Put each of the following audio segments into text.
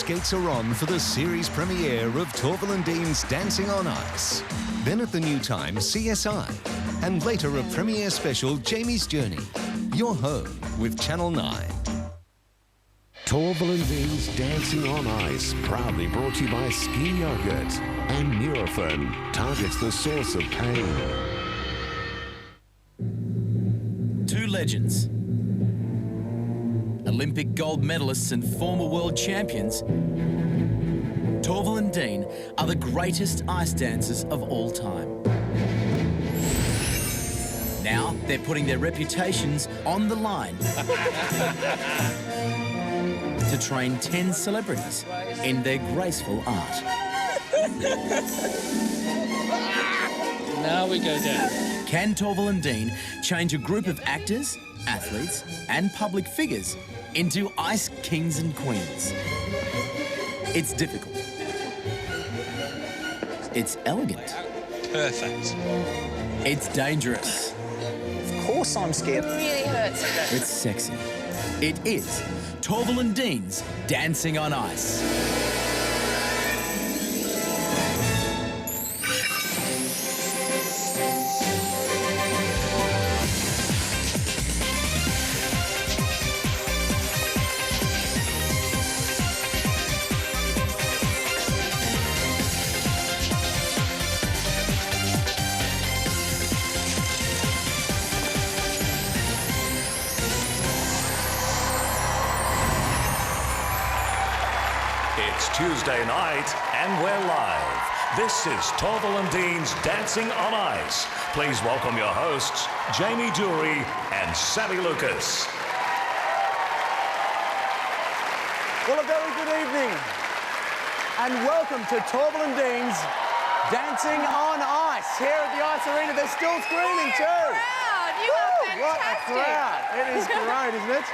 skates are on for the series premiere of Torvill and Dean's Dancing on Ice. Then at the new time, CSI. And later a premiere special, Jamie's Journey. You're home with Channel 9. Torvill and Dean's Dancing on Ice, proudly brought to you by Ski Yogurt. And Nurofen targets the source of pain. Two legends. Olympic gold medalists and former world champions, Torvill and Dean are the greatest ice dancers of all time. Now they're putting their reputations on the line to train 10 celebrities in their graceful art. Now we go down. Can Torvill and Dean change a group of actors, athletes and public figures into ice kings and queens? It's difficult. It's elegant. Perfect. It's dangerous. Of course I'm scared. It really hurts. It's sexy. It is Torvill and Dean's Dancing on Ice. Tuesday night, and we're live. This is Torvill and Dean's Dancing on Ice. Please welcome your hosts, Jamie Durie and Sami Lukis. Well, a very good evening, and welcome to Torvill and Dean's Dancing on Ice here at the Ice Arena. They're still screaming too. You are What a fantastic. crowd. It is great, isn't it?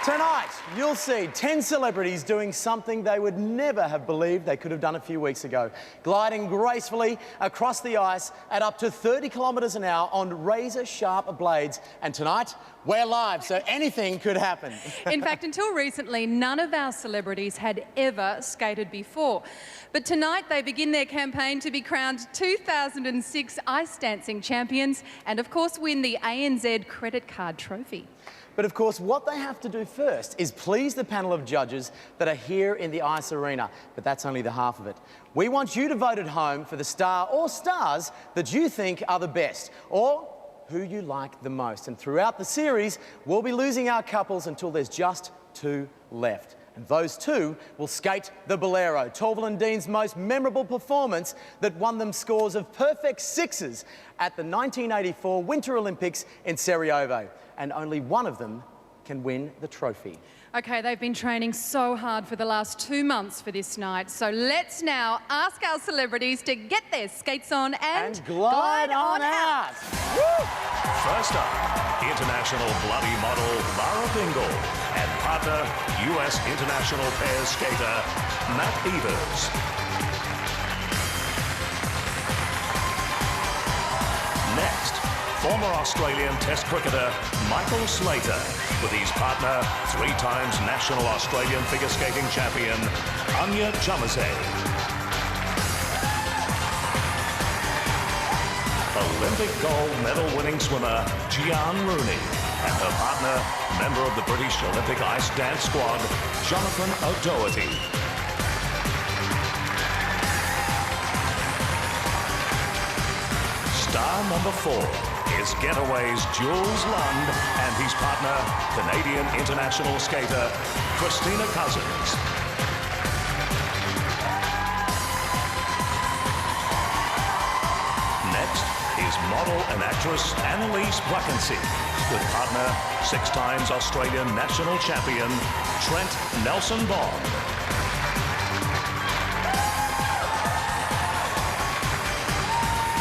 Tonight, you'll see 10 celebrities doing something they would never have believed they could have done a few weeks ago. Gliding gracefully across the ice at up to 30 kilometres an hour on razor-sharp blades. And tonight, we're live, so anything could happen. In fact, until recently, none of our celebrities had ever skated before. But tonight, they begin their campaign to be crowned 2006 ice dancing champions and, of course, win the ANZ credit card trophy. But of course, what they have to do first is please the panel of judges that are here in the Ice Arena. But that's only the half of it. We want you to vote at home for the star or stars that you think are the best, or who you like the most. And throughout the series, we'll be losing our couples until there's just 2 left. And those 2 will skate the Bolero, Torvill and Dean's most memorable performance that won them scores of perfect 6s at the 1984 Winter Olympics in Sarajevo. And only one of them can win the trophy. OK, they've been training so hard for the last 2 months for this night. So let's now ask our celebrities to get their skates on and glide on out. Woo! First up, international bloody model Lara Bingle and partner US international pair skater Matt Evers. Next, former Australian Test cricketer Michael Slater with his partner, 3-times national Australian figure skating champion Anya. Olympic gold medal winning swimmer Giaan Rooney and her partner, member of the British Olympic ice dance squad, Jonathon. Star number 4 is Getaway's Jules Lund and his partner, Canadian international skater Kristina. Next is model and actress Annalise Braakensiek with partner, 6-times Australian national champion Trent Bond.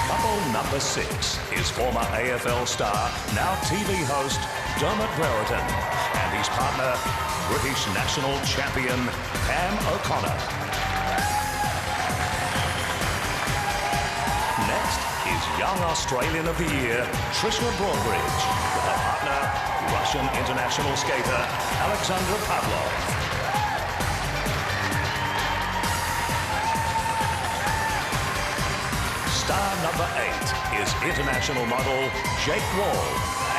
Couple number 6 is former AFL star, now TV host Dermott Brereton and his partner, British national champion Pam O'Connor. Next is Young Australian of the Year Trisha Broadbridge with her partner, Russian international skater Alexandre Pavlov. Number 8 is international model Jake Wall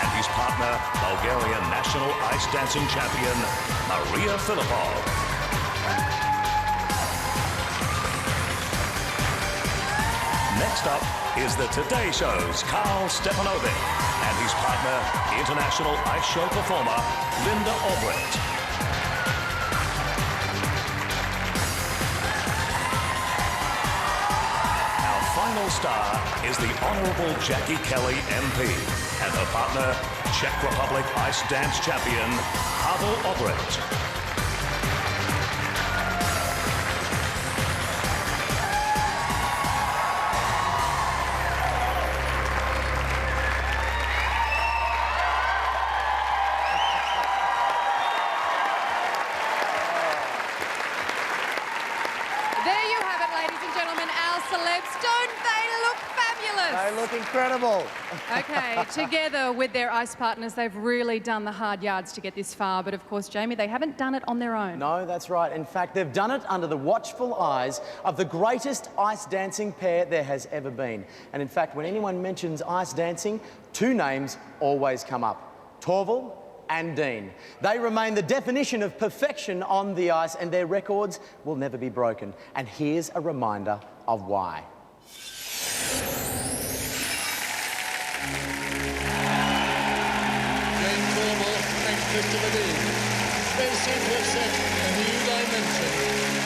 and his partner, Bulgarian national ice dancing champion, Maria Filippov. Next up is the Today Show's Karl Stefanovic and his partner, international ice show performer, Linda Aubrecht. Our final star is the Honourable Jackie Kelly MP and her partner, Czech Republic ice dance champion, Pavel Aubrecht. They look incredible. Okay, together with their ice partners, they've really done the hard yards to get this far. But of course, Jamie, they haven't done it on their own. No, that's right. In fact, they've done it under the watchful eyes of the greatest ice dancing pair there has ever been. And in fact, when anyone mentions ice dancing, two names always come up: Torvill and Dean. They remain the definition of perfection on the ice, and their records will never be broken. And here's a reminder of why. Jayne Torvill and Christopher Dean. They seem to have set a new dimension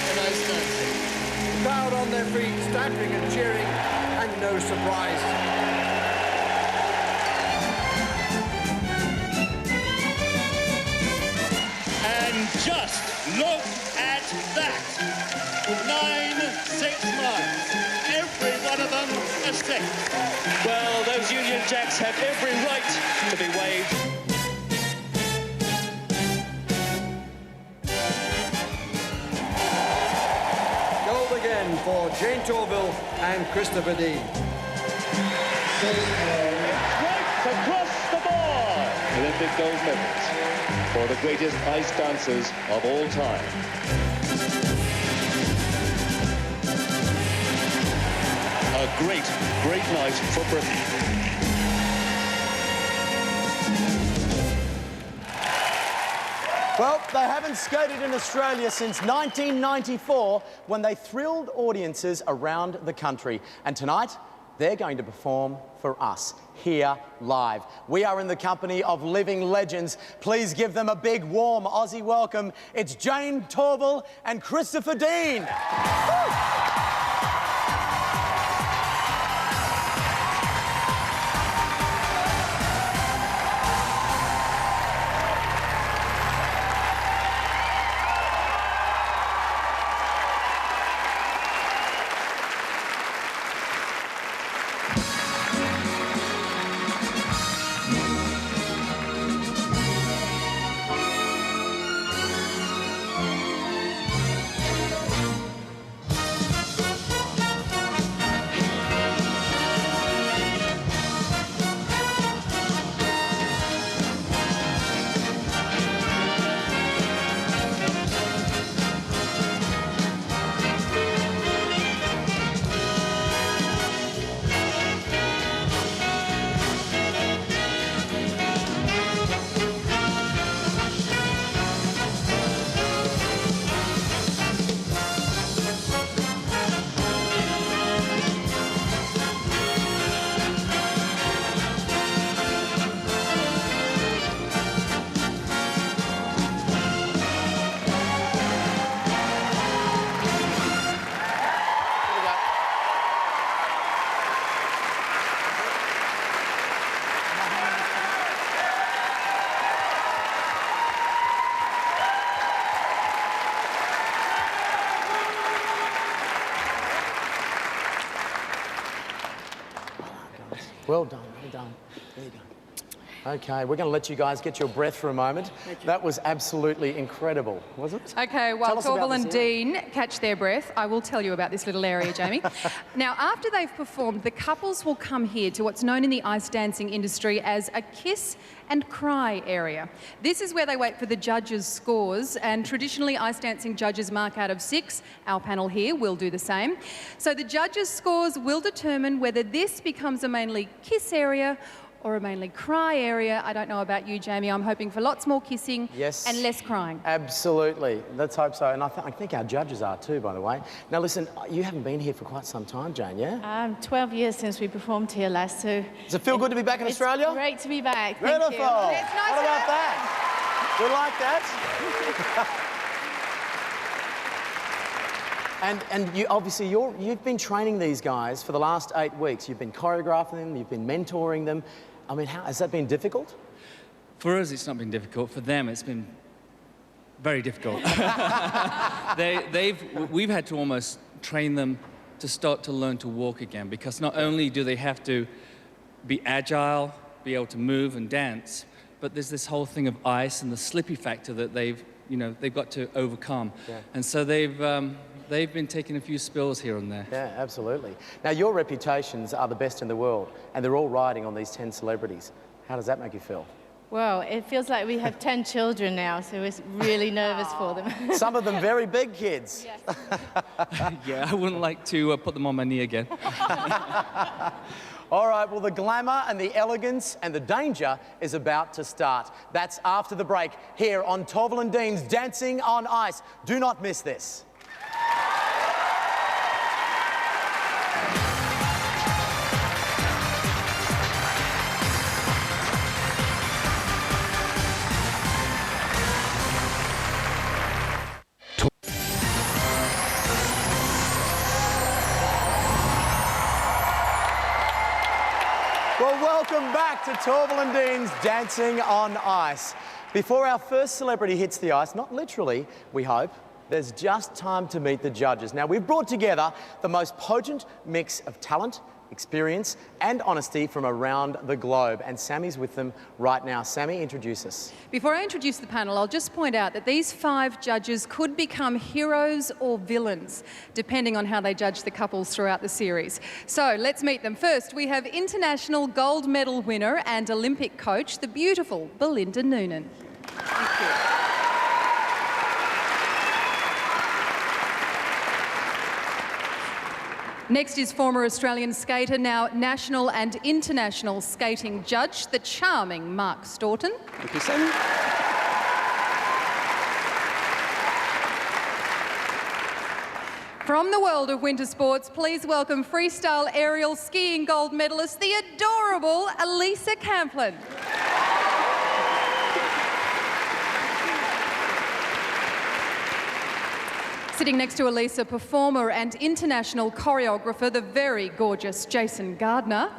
in ice dancing. The crowd on their feet, stamping and cheering, and no surprise. And just look at that. 9 6 miles. Every one of them a second. Well, those Union Jacks have every right to be waved. Gold again for Jayne Torvill and Christopher Dean. Right across the board! Olympic gold medals for the greatest ice dancers of all time. A great, great night for Britain. Well, they haven't skated in Australia since 1994, when they thrilled audiences around the country. And tonight, they're going to perform for us here live. We are in the company of living legends. Please give them a big, warm Aussie welcome. It's Jayne Torvill and Christopher Dean. Woo! Well done, well done. There you go. Okay, we're going to let you guys get your breath for a moment. That was absolutely incredible, wasn't it? Okay, while Tell us about Torvill and this area. Dean catch their breath, I will tell you about this little area, Jamie. Now, after they've performed, the couples will come here to what's known in the ice dancing industry as a kiss and cry area. This is where they wait for the judges' scores, and traditionally ice dancing judges mark out of 6. Our panel here will do the same. So the judges' scores will determine whether this becomes a mainly kiss area or a mainly cry area. I don't know about you, Jamie. I'm hoping for lots more kissing and less crying. Absolutely. Let's hope so. And I think our judges are too, by the way. Now, listen, you haven't been here for quite some time, Jane, yeah? 12 years since we performed here last, so... Does it feel good to be back in Australia? It's great to be back. Beautiful. Thank you. What about that? We like that. And you obviously you've been training these guys for the last 8 weeks. You've been choreographing them, you've been mentoring them. I mean, has that been difficult? For us, it's not been difficult. For them, it's been very difficult. We've had to almost train them to start to learn to walk again, because not only do they have to be agile, be able to move and dance, but there's this whole thing of ice and the slippy factor that they've got to overcome. Yeah. And so they've been taking a few spills here and there. Yeah, absolutely. Now, your reputations are the best in the world, and they're all riding on these 10 celebrities. How does that make you feel? Well, it feels like we have 10 children now, so we're really nervous for them. Some of them very big kids. Yes. Yeah, I wouldn't like to put them on my knee again. All right, well, the glamour and the elegance and the danger is about to start. That's after the break here on Torvill and Dean's Dancing on Ice. Do not miss this. Well, welcome back to Torvill and Dean's Dancing on Ice. Before our first celebrity hits the ice, not literally, we hope, there's just time to meet the judges. Now, we've brought together the most potent mix of talent, experience and honesty from around the globe, and Sami's with them right now. Sami, introduce us. Before I introduce the panel, I'll just point out that these 5 judges could become heroes or villains, depending on how they judge the couples throughout the series. So let's meet them. First, we have international gold medal winner and Olympic coach, the beautiful Belinda Noonan. Thank you. Next is former Australian skater, now national and international skating judge, the charming Mark Storton. Thank you, Sami. From the world of winter sports, please welcome freestyle aerial skiing gold medalist, the adorable Alisa Camplin. Sitting next to Alisa, performer and international choreographer, the very gorgeous Jason Gardiner.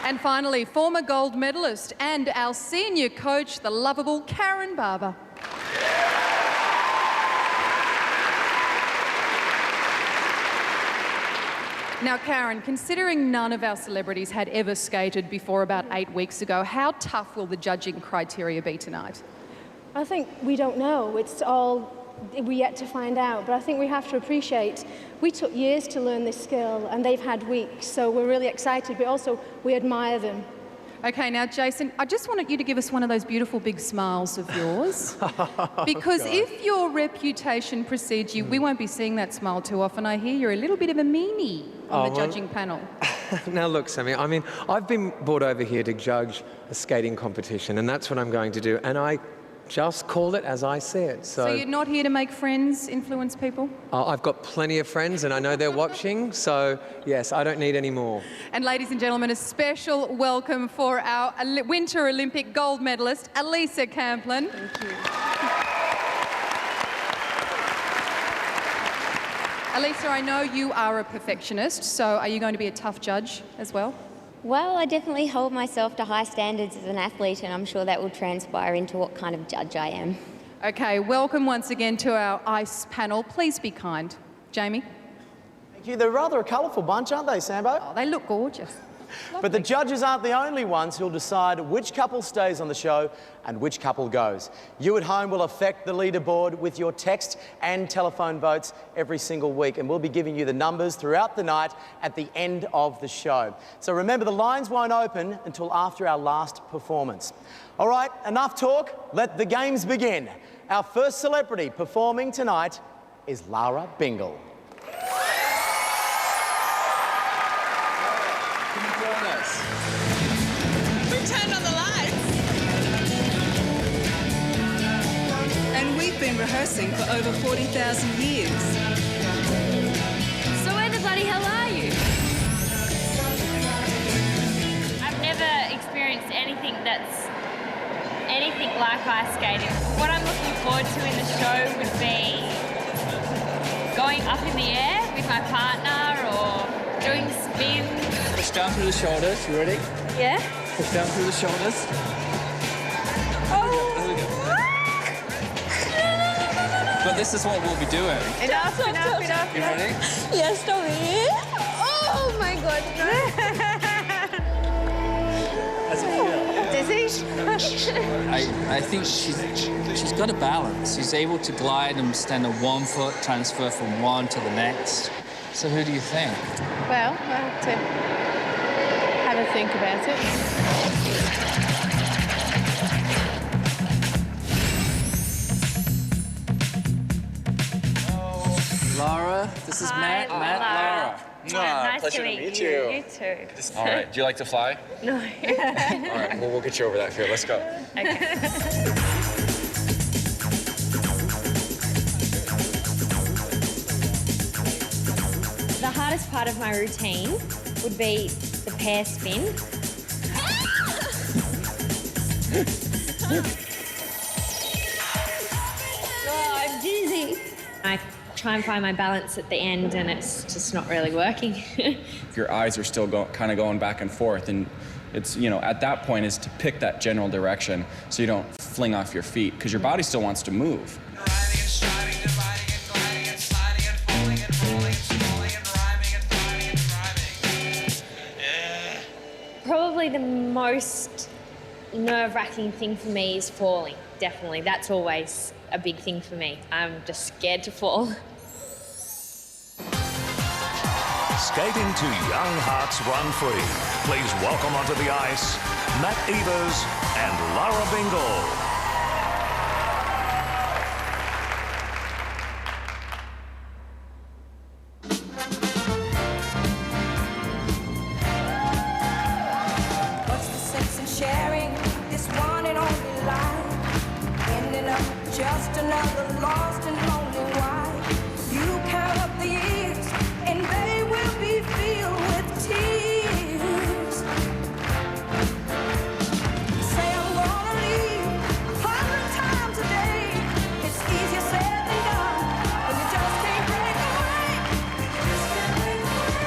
And finally, former gold medalist and our senior coach, the lovable Karen Barber. Now, Karen, considering none of our celebrities had ever skated before about 8 weeks ago, how tough will the judging criteria be tonight? I think we don't know. It's all we're yet to find out. But I think we have to appreciate we took years to learn this skill and they've had weeks. So we're really excited, but also we admire them. Okay, now, Jason, I just wanted you to give us one of those beautiful big smiles of yours. Because if your reputation precedes you, we won't be seeing that smile too often. I hear you're a little bit of a meanie on the judging panel. Now, look, Sami, I mean, I've been brought over here to judge a skating competition, and that's what I'm going to do. And I just call it as I see it. So you're not here to make friends, influence people? I've got plenty of friends, and I know they're watching, so yes, I don't need any more. And ladies and gentlemen, a special welcome for our Winter Olympic gold medalist, Alisa Camplin. Thank you. Alisa, I know you are a perfectionist, so are you going to be a tough judge as well? Well, I definitely hold myself to high standards as an athlete, and I'm sure that will transpire into what kind of judge I am. Okay, welcome once again to our ice panel. Please be kind. Jamie? They're rather a colourful bunch, aren't they, Sambo? Oh, they look gorgeous. But the judges aren't the only ones who'll decide which couple stays on the show and which couple goes. You at home will affect the leaderboard with your text and telephone votes every single week, and we'll be giving you the numbers throughout the night at the end of the show. So remember, the lines won't open until after our last performance. All right, enough talk. Let the games begin. Our first celebrity performing tonight is Lara Bingle. We turned on the lights. And we've been rehearsing for over 40,000 years. So where the bloody hell are you? I've never experienced anything like ice skating. What I'm looking forward to in the show would be going up in the air with my partner or doing spins. Push down through the shoulders. You ready? Yeah. Push down through the shoulders. Oh! But this is what we'll be doing. Enough. You ready? Yes, stop it. Oh my God. How's it feel? Dizzy? I think she's got a balance. She's able to glide and stand on one foot, transfer from one to the next. So who do you think? Well, I'll have to have a think about it. Lara, this is Matt, Lara. Nice pleasure to to meet meet you. you. You too. All right, do you like to fly? No. All right, well, we'll get you over that fear. Let's go. Okay. The hardest part of my routine would be the pair spin. Oh, I'm dizzy. I try and find my balance at the end and it's just not really working. If your eyes are still kind of going back and forth, and it's, you know, at that point is to pick that general direction so you don't fling off your feet, because your body still wants to move. Probably the most nerve-wracking thing for me is falling, definitely. That's always a big thing for me. I'm just scared to fall. Skating to Young Hearts Run Free. Please welcome onto the ice, Matt Evers and Lara Bingle. What's the sense in sharing this one and only life? Ending up just another lost and lonely wife. You count up the years and they will be filled with tears. Say I'm gonna leave 100 times a day. It's easier said than done when you just can't break away.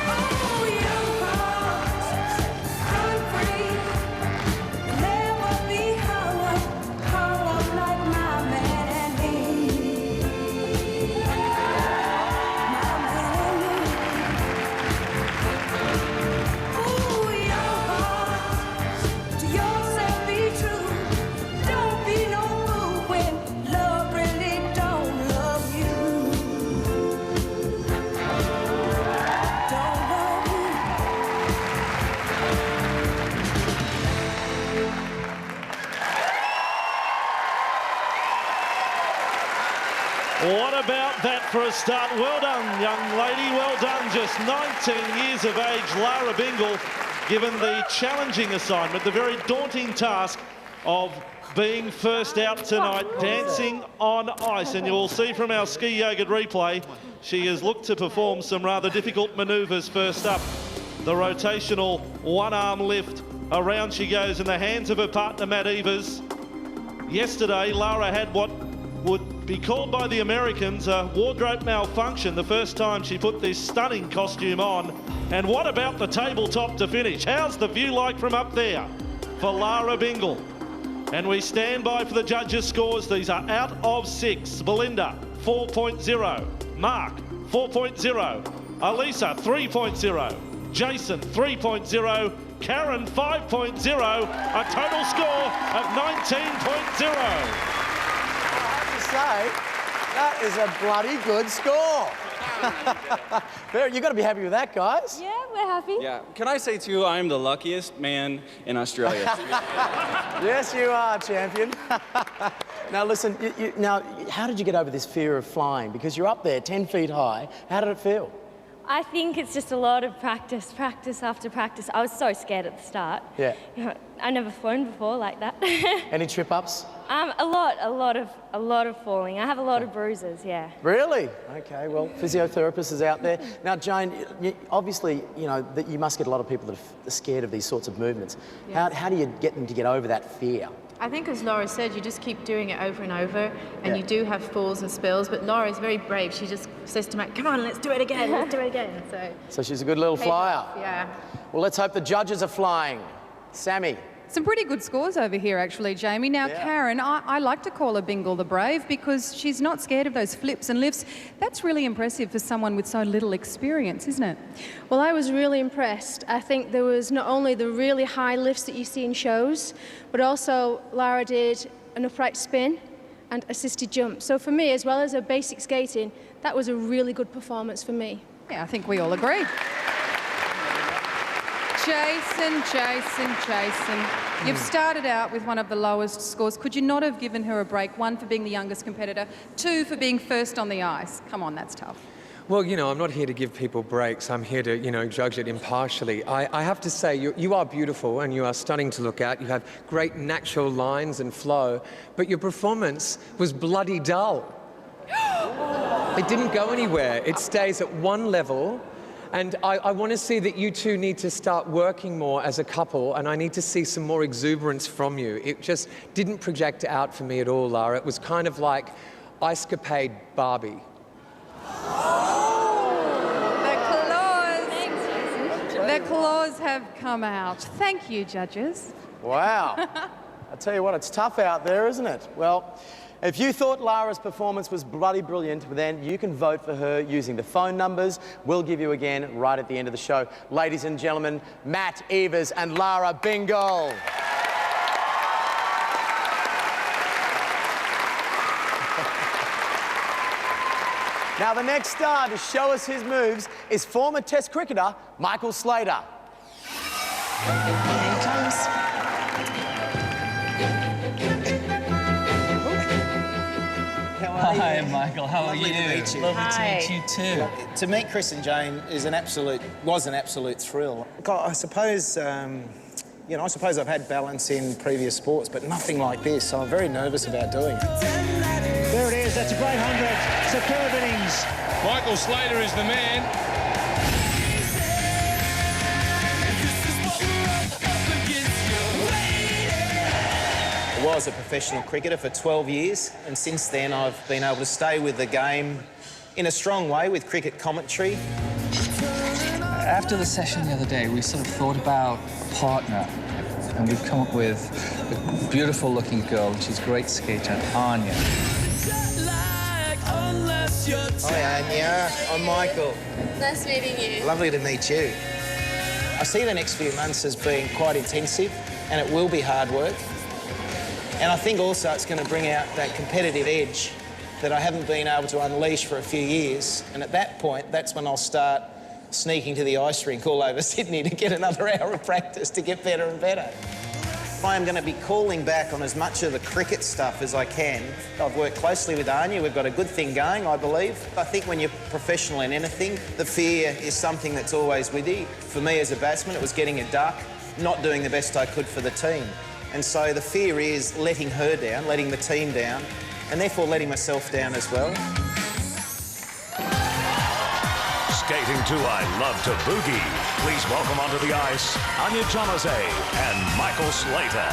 Oh, young hearts, run free. Never be hung up like my man and me. My man and me. Ooh, young hearts, to yourself be true. Don't be no fool when love really don't love you. Don't love you. What about that for a start? Well done, young lady, well done. Just 19 years of age, Lara Bingle, given the challenging assignment, the very daunting task of being first out tonight, dancing on ice. And you'll see from our ski yoga replay, she has looked to perform some rather difficult manoeuvres first up. The rotational one-arm lift, around she goes in the hands of her partner, Matt Evers. Yesterday, Lara had what would be called by the Americans a wardrobe malfunction the first time she put this stunning costume on. And what about the tabletop to finish? How's the view like from up there for Lara Bingle? And we stand by for the judges' scores. These are out of 6. Belinda, 4.0. Mark, 4.0. Alisa 3.0, Jason 3.0, Karen 5.0, a total score of 19.0. I have to say, that is a bloody good score. You've got to be happy with that, guys. Yeah, we're happy. Yeah. Can I say, too, I'm the luckiest man in Australia. Yes, you are, champion. Now, listen, now, how did you get over this fear of flying? Because you're up there 10 feet high. How did it feel? I think it's just a lot of practice after practice. I was so scared at the start. Yeah. I never flown before like that. Any trip-ups? A lot of falling. I have a lot of bruises, yeah. Really? Okay, well, physiotherapists is out there. Now, Jayne, obviously, you know, that you must get a lot of people that are scared of these sorts of movements. Yeah. How do you get them to get over that fear? I think, as Laura said, you just keep doing it over and over, and Yeah. you do have falls and spills, but Laura is very brave. She just says to Matt, come on, let's do it again, let's do it again. So she's a good little Hey, flyer. Yeah. Well, let's hope the judges are flying. Sami. Some pretty good scores over here, actually, Jamie. Now, Karen, I like to call her Bingle the Brave because she's not scared of those flips and lifts. That's really impressive for someone with so little experience, isn't it? Well, I was really impressed. I think there was not only the really high lifts that you see in shows, but also Lara did an upright spin and assisted jump. So for me, as well as her basic skating, that was a really good performance for me. Yeah, I think we all agree. Jason. You've started out with one of the lowest scores. Could you not have given her a break? 1, for being the youngest competitor, 2, for being first on the ice. Come on, that's tough. Well, you know, I'm not here to give people breaks. I'm here to, you know, judge it impartially. I have to say, you are beautiful and you are stunning to look at. You have great natural lines and flow, but your performance was bloody dull. It didn't go anywhere. It stays at one level. And I want to see that you two need to start working more as a couple, and I need to see some more exuberance from you. It just didn't project out for me at all, Lara. It was kind of like Ice-capade Barbie. The claws have come out. Thank you, judges. Wow. I tell you what, it's tough out there, isn't it? Well, if you thought Lara's performance was bloody brilliant, then you can vote for her using the phone numbers we'll give you again right at the end of the show. Ladies and gentlemen, Matt Evers and Lara Bingle. Now, the next star to show us his moves is former Test cricketer Michael Slater. Here he comes. Hi, Michael. How are you? Lovely to meet you. Lovely to meet you too. To meet Chris and Jayne was an absolute thrill. I suppose, you know, I've had balance in previous sports, but nothing like this. So I'm very nervous about doing it. There it is. That's a great 100. Superb innings. Michael Slater is the man. I was a professional cricketer for 12 years, and since then I've been able to stay with the game in a strong way with cricket commentary. After the session the other day, we sort of thought about a partner, and we've come up with a beautiful-looking girl, and she's a great skater, Anya. Hi, Anya. I'm Michael. Nice meeting you. Lovely to meet you. I see the next few months as being quite intensive, and it will be hard work. And I think also it's going to bring out that competitive edge that I haven't been able to unleash for a few years. And at that point, that's when I'll start sneaking to the ice rink all over Sydney to get another hour of practice to get better and better. I am going to be calling back on as much of the cricket stuff as I can. I've worked closely with Anya. We've got a good thing going, I believe. I think when you're professional in anything, the fear is something that's always with you. For me as a batsman, it was getting a duck, not doing the best I could for the team. And so the fear is letting her down, letting the team down, and therefore letting myself down as well. Skating to I Love to Boogie. Please welcome onto the ice, Anya and Michael Slater.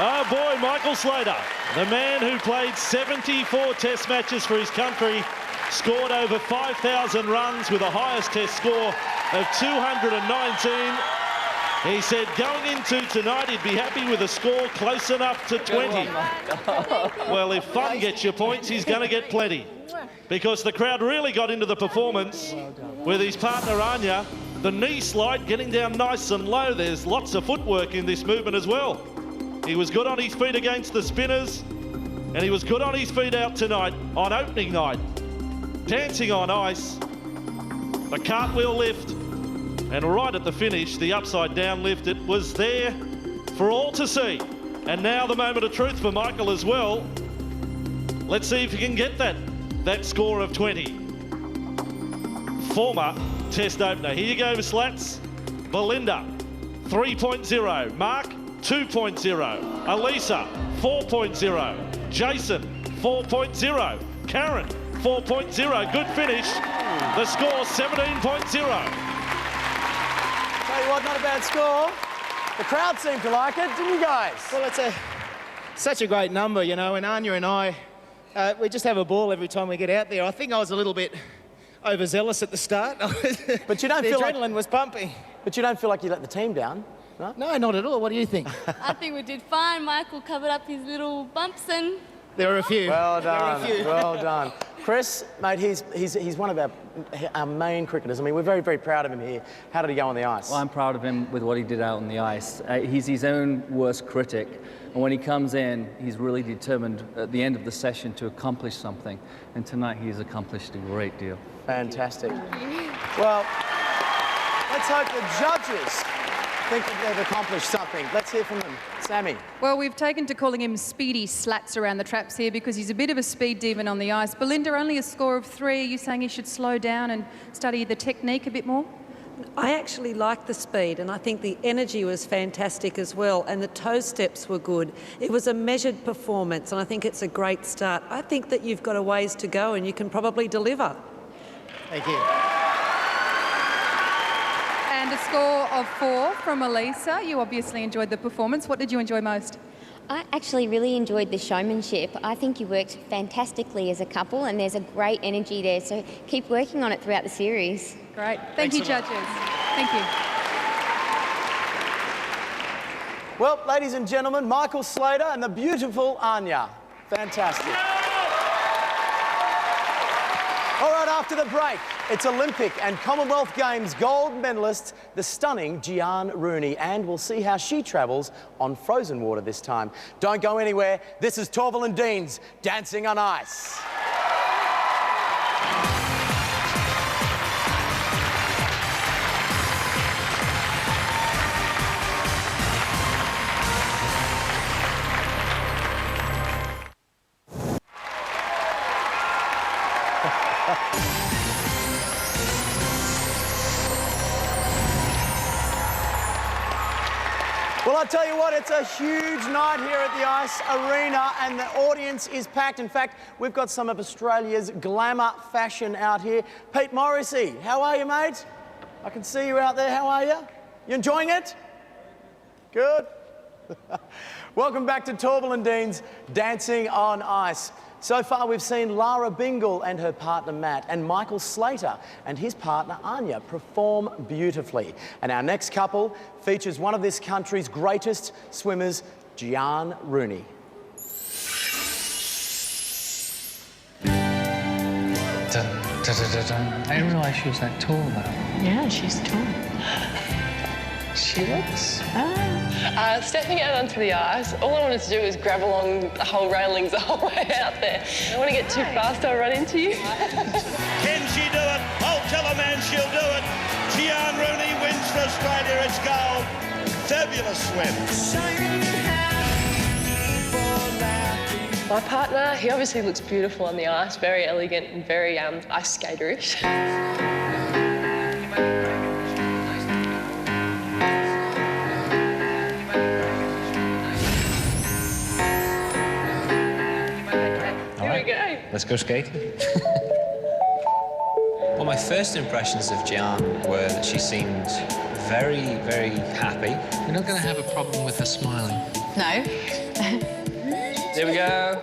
Oh boy, Michael Slater, the man who played 74 test matches for his country, scored over 5,000 runs with a highest test score of 219. He said going into tonight he'd be happy with a score close enough to 20. Well, if fun gets you points, he's going to get plenty. Because the crowd really got into the performance with his partner Anya. The knee slide getting down nice and low. There's lots of footwork in this movement as well. He was good on his feet against the spinners, and he was good on his feet out tonight on opening night. Dancing on ice, the cartwheel lift, and right at the finish, the upside down lift. It was there for all to see. And now the moment of truth for Michael as well. Let's see if he can get that score of 20. Former test opener. Here you go, Slats. Belinda, 3.0. Mark, 2.0. Alisa, 4.0. Jason, 4.0. Karen, 4.0. Good finish. The score, 17.0. Tell you what, not a bad score. The crowd seemed to like it, didn't you guys? Well, it's such a great number, you know, and Anya and I, we just have a ball every time we get out there. I think I was a little bit overzealous at the start. But you don't the feel adrenaline was pumping. But you don't feel like you let the team down, right? No, not at all. What do you think? I think we did fine. Michael covered up his little bumps and... There were a few. Well done, There were a few. well done. Chris, mate, he's one of our main cricketers. I mean, we're very, very proud of him here. How did he go on the ice? Well, I'm proud of him with what he did out on the ice. He's his own worst critic. And when he comes in, he's really determined at the end of the session to accomplish something. And tonight he's accomplished a great deal. Fantastic. Well, let's hope the judges think that they've accomplished something. Let's hear from them. Sami. Well, we've taken to calling him Speedy Slats around the traps here because he's a bit of a speed demon on the ice. Belinda, only a score of 3. Are you saying he should slow down and study the technique a bit more? I actually like the speed, and I think the energy was fantastic as well, and the toe steps were good. It was a measured performance, and I think it's a great start. I think that you've got a ways to go, and you can probably deliver. Thank you. And a score of 4 from Alisa. You obviously enjoyed the performance. What did you enjoy most? I actually really enjoyed the showmanship. I think you worked fantastically as a couple and there's a great energy there, so keep working on it throughout the series. Great. Thank you, judges. Thank you. Well, ladies and gentlemen, Michael Slater and the beautiful Anya. Fantastic. All right, after the break, it's Olympic and Commonwealth Games gold medalist, the stunning Giaan Rooney, and we'll see how she travels on frozen water this time. Don't go anywhere. This is Torvill and Dean's Dancing on Ice. Well, I tell you what, it's a huge night here at the Ice Arena and the audience is packed. In fact, we've got some of Australia's glamour fashion out here. Pete Morrissey, how are you, mate? I can see you out there. How are you? You enjoying it? Good. Welcome back to Torvill and Dean's Dancing on Ice. So far, we've seen Lara Bingle and her partner Matt and Michael Slater and his partner Anya perform beautifully. And our next couple features one of this country's greatest swimmers, Giaan Rooney. Dun, dun, dun, dun, dun. I didn't realise she was that tall, though. Yeah, she's tall. She looks... Stepping out onto the ice, all I wanted to do was grab along the whole railings the whole way out there. I don't want to get too fast, I'll run into you. Can she do it? I'll tell a man she'll do it. Giaan Rooney wins for Australia. It's gold. Fabulous swim. My partner, he obviously looks beautiful on the ice, very elegant and very ice skaterish. Let's go skating. Well, my first impressions of Giaan were that she seemed very, very happy. You're not going to have a problem with her smiling. No. There we go.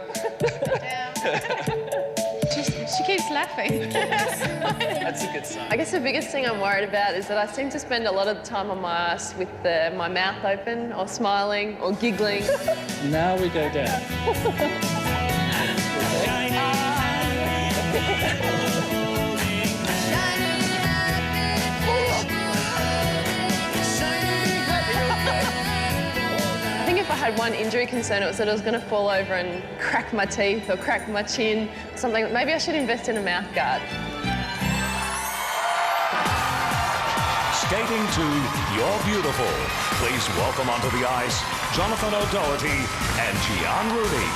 She keeps laughing. That's a good sign. I guess the biggest thing I'm worried about is that I seem to spend a lot of the time on my ice with my mouth open or smiling or giggling. Now we go down. I think if I had one injury concern, it was that I was going to fall over and crack my teeth or crack my chin or something. Maybe I should invest in a mouth guard. Skating to You're Beautiful. Please welcome onto the ice Jonathon O'Doherty and Giaan Rooney.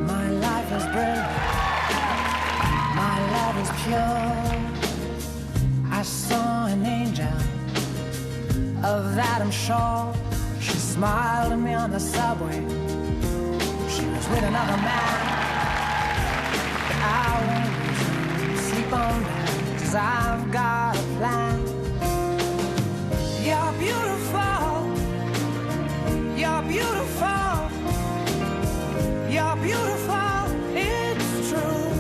My life is brilliant. My love is pure. I saw an angel, of that I'm sure. She smiled at me on the subway. She was with another man. I won't sleep on that, 'cause I've got a plan. You're beautiful. You're beautiful. You're beautiful. It's true.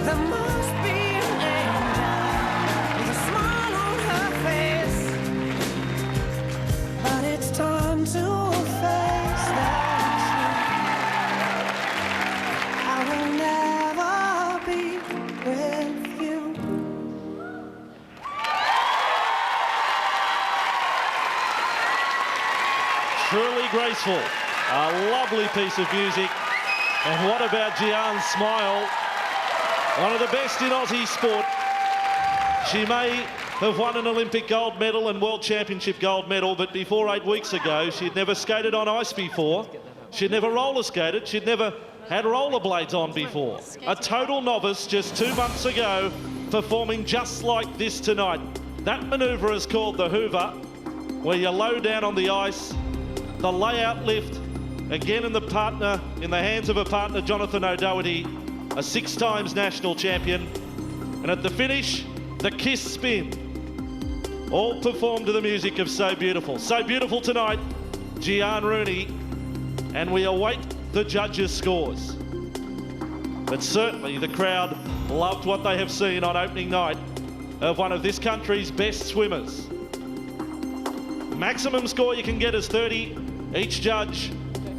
There must be an angel with a smile on her face, but it's time to face the truth. I will never be with you. Truly graceful. A lovely piece of music. And what about Giaan's smile? One of the best in Aussie sport. She may have won an Olympic gold medal and World Championship gold medal, but before 8 weeks ago, she'd never skated on ice before. She'd never roller skated. She'd never had rollerblades on before. A total novice just 2 months ago, performing just like this tonight. That manoeuvre is called the Hoover, where you low down on the ice, the layout lift, again in the hands of a partner, Jonathon O'Doherty, a 6 times national champion. And at the finish, the kiss spin. All performed to the music of So Beautiful. So Beautiful tonight, Giaan Rooney, and we await the judges' scores. But certainly the crowd loved what they have seen on opening night of one of this country's best swimmers. Maximum score you can get is 30. Each judge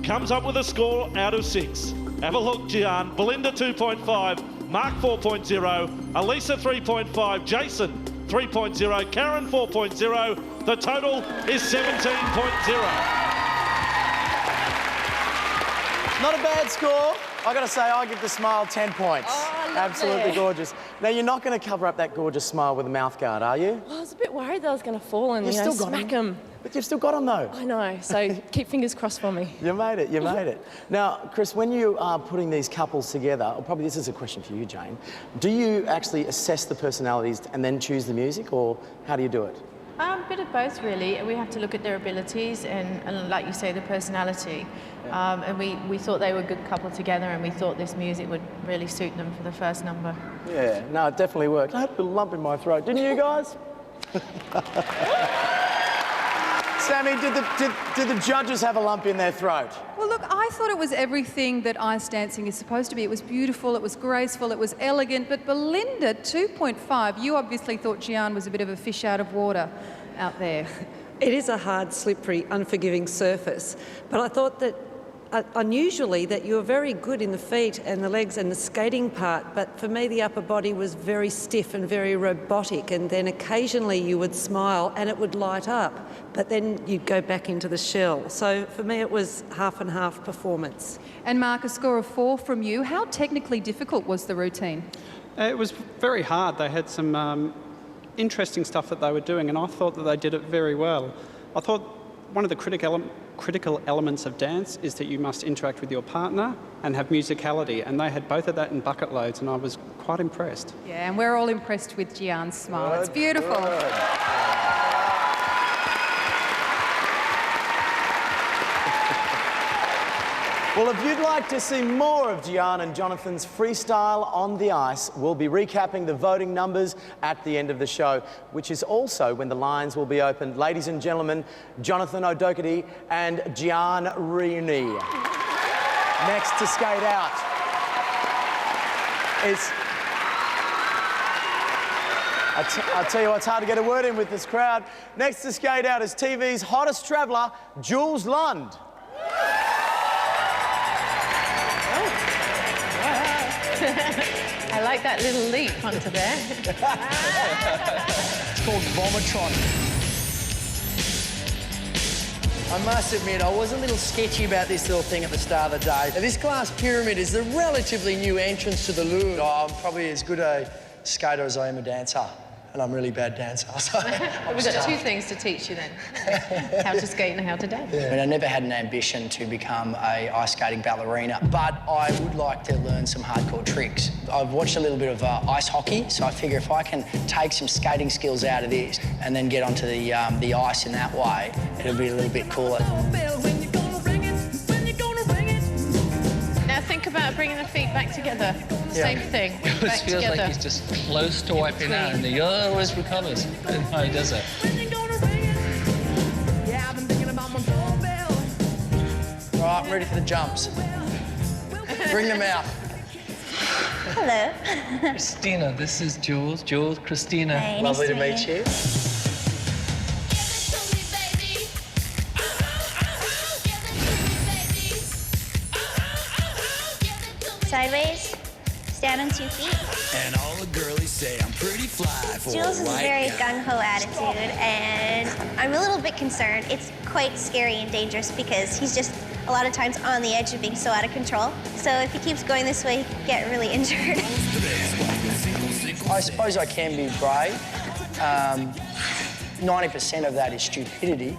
comes up with a score out of 6. Have a look, Giaan. Belinda 2.5, Mark 4.0, Alisa 3.5, Jason 3.0, Karen 4.0. The total is 17.0. Not a bad score. I got to say, I give the smile 10 points. Oh, Absolutely gorgeous. Now, you're not going to cover up that gorgeous smile with a mouth guard, are you? Well, I was a bit worried that I was going to fall and, You've you know, still got smack him. But you've still got them, though. I know, so keep fingers crossed for me. You made it, you made it. Now, Chris, when you are putting these couples together, or probably this is a question for you, Jayne, do you actually assess the personalities and then choose the music, or how do you do it? A bit of both, really. We have to look at their abilities and like you say, the personality. And we thought they were a good couple together, and we thought this music would really suit them for the first number. Yeah, no, it definitely worked. I had a lump in my throat, didn't you guys? Sami, did the judges have a lump in their throat? Well, look, I thought it was everything that ice dancing is supposed to be. It was beautiful, it was graceful, it was elegant, but Belinda, 2.5, you obviously thought Giaan was a bit of a fish out of water out there. It is a hard, slippery, unforgiving surface, but I thought that unusually that you were very good in the feet and the legs and the skating part, but for me the upper body was very stiff and very robotic, and then occasionally you would smile and it would light up, but then you'd go back into the shell. So for me it was half and half performance. And Mark, a score of 4 from you. How technically difficult was the routine? It was very hard. They had some interesting stuff that they were doing, and I thought that they did it very well. I thought one of the critical elements of dance is that you must interact with your partner and have musicality, and they had both of that in bucket loads, and I was quite impressed. Yeah, and we're all impressed with Giaan's smile. It's beautiful. Good. Well, if you'd like to see more of Giaan and Jonathon's freestyle on the ice, we'll be recapping the voting numbers at the end of the show, which is also when the lines will be opened. Ladies and gentlemen, Jonathon O'Doherty and Giaan Rooney. Next to skate out is... I tell you what, it's hard to get a word in with this crowd. Next to skate out is TV's hottest traveller, Jules Lund. I like that little leap onto there. It's called Vomitron. I must admit, I was a little sketchy about this little thing at the start of the day. Now, this glass pyramid is a relatively new entrance to the lure. I'm probably as good a skater as I am a dancer, and I'm a really bad dancer. So We've got two things to teach you then. How to skate and how to dance. I mean, I never had an ambition to become a ice skating ballerina, but I would like to learn some hardcore tricks. I've watched a little bit of ice hockey, so I figure if I can take some skating skills out of this and then get onto the ice in that way, it'll be a little bit cooler. Now think about bringing the feet back together. Same thing. It always feels like he's just close to wiping out, and he always recovers. And how he does it. All right, I'm ready for the jumps. Bring them out. Hello. Kristina, this is Jules. Jules, Kristina. Hey, Lovely to meet you. Sideways. Stand on 2 feet. And all the girlies say I'm pretty fly for Jules has a very gung-ho attitude, and I'm a little bit concerned. It's quite scary and dangerous because he's just a lot of times on the edge of being so out of control. So if he keeps going this way, he could get really injured. I suppose I can be brave. 90% of that is stupidity.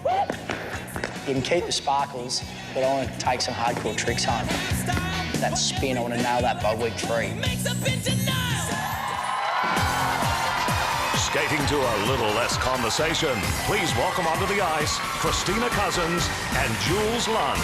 You can keep the sparkles, but I want to take some hardcore tricks home. That spin, I want to nail that by week 3. Skating to a little less conversation, please welcome onto the ice Kristina Cousins and Jules Lund.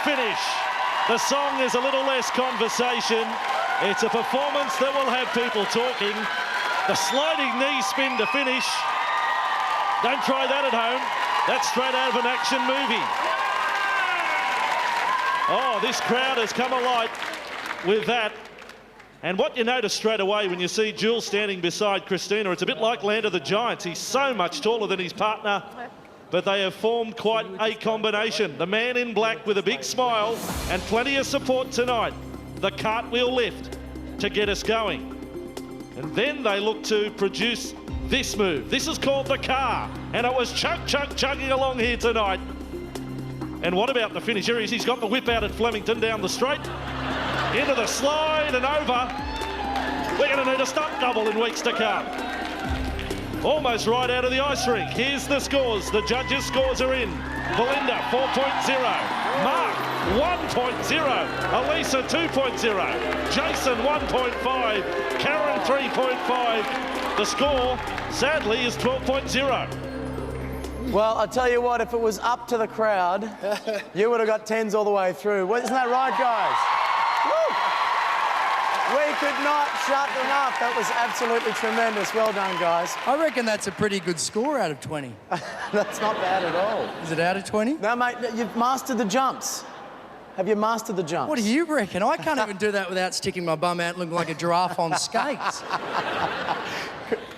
Finish. The song is a little less conversation. It's a performance that will have people talking. The sliding knee spin to finish. Don't try that at home. That's straight out of an action movie. Oh, this crowd has come alight with that. And what you notice straight away when you see Jules standing beside Kristina, it's a bit like Land of the Giants. He's so much taller than his partner. But they have formed quite a combination. The man in black with a big smile and plenty of support tonight. The cartwheel lift to get us going. And then they look to produce this move. This is called the car. And it was chugging along here tonight. And what about the finish? Here he's got the whip out at Flemington down the straight. Into the slide and over. We're going to need a stunt double in weeks to come. Almost right out of the ice rink. Here's the scores. The judges' scores are in. Belinda, 4.0. Mark, 1.0. Alisa, 2.0. Jason, 1.5. Karen, 3.5. The score, sadly, is 12.0. Well, I tell you what, if it was up to the crowd, you would have got 10s all the way through. Isn't that right, guys? Woo! We could not shut them up. That was absolutely tremendous. Well done, guys. I reckon that's a pretty good score out of 20. That's not bad at all. Is it out of 20? No, mate, you've mastered the jumps. Have you mastered the jumps? What do you reckon? I can't even do that without sticking my bum out and looking like a giraffe on skates.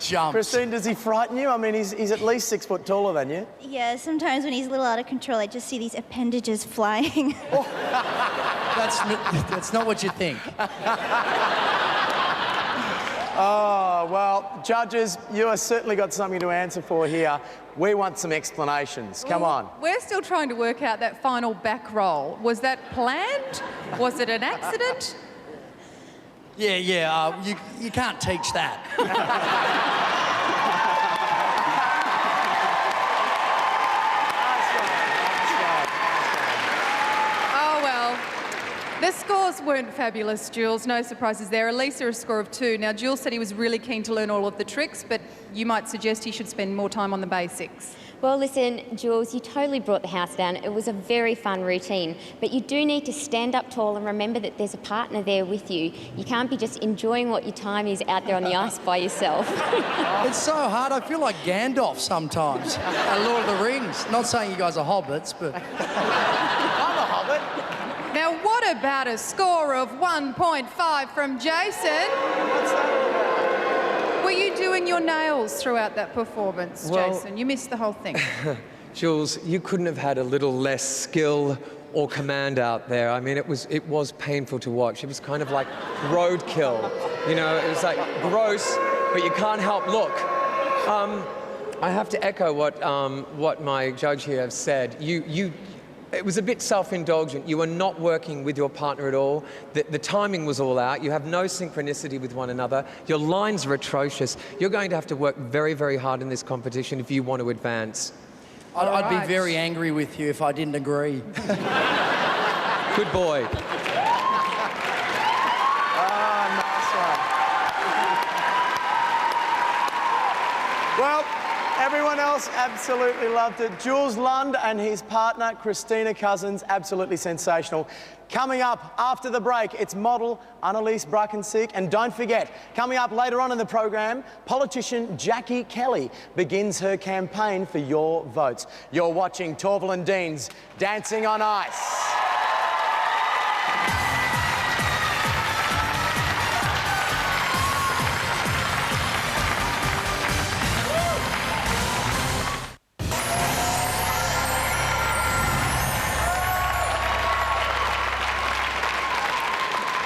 Jumps. Christine, does he frighten you? I mean, he's at least 6 foot taller than you. Yeah, sometimes when he's a little out of control, I just see these appendages flying. That's not what you think. Oh, well, judges, you have certainly got something to answer for here. We want some explanations. Come on. We're still trying to work out that final back roll. Was that planned? Was it an accident? Yeah, you can't teach that. Oh, well. The scores weren't fabulous, Jules. No surprises there. Alisa, a score of 2. Now, Jules said he was really keen to learn all of the tricks, but you might suggest he should spend more time on the basics. Well, listen, Jules, you totally brought the house down. It was a very fun routine, but you do need to stand up tall and remember that there's a partner there with you. You can't be just enjoying what your time is out there on the ice by yourself. It's so hard. I feel like Gandalf sometimes. Lord of the Rings. Not saying you guys are hobbits, but... I'm a hobbit. Now, what about a score of 1.5 from Jason? What's that all about? Were you doing your nails throughout that performance, Jason? You missed the whole thing. Jules, you couldn't have had a little less skill or command out there. I mean, it was painful to watch. It was kind of like roadkill. You know, it was like gross, but you can't help look. I have to echo what my judge here has said. It was a bit self-indulgent. You were not working with your partner at all. The timing was all out. You have no synchronicity with one another. Your lines are atrocious. You're going to have to work very, very hard in this competition if you want to advance. I'd be very angry with you if I didn't agree. Good boy. Nice one. Well, everyone else absolutely loved it. Jules Lund and his partner, Kristina Cousins, absolutely sensational. Coming up after the break, it's model Annalise Braakensiek. And don't forget, coming up later on in the program, politician Jackie Kelly begins her campaign for your votes. You're watching Torvill and Dean's Dancing on Ice.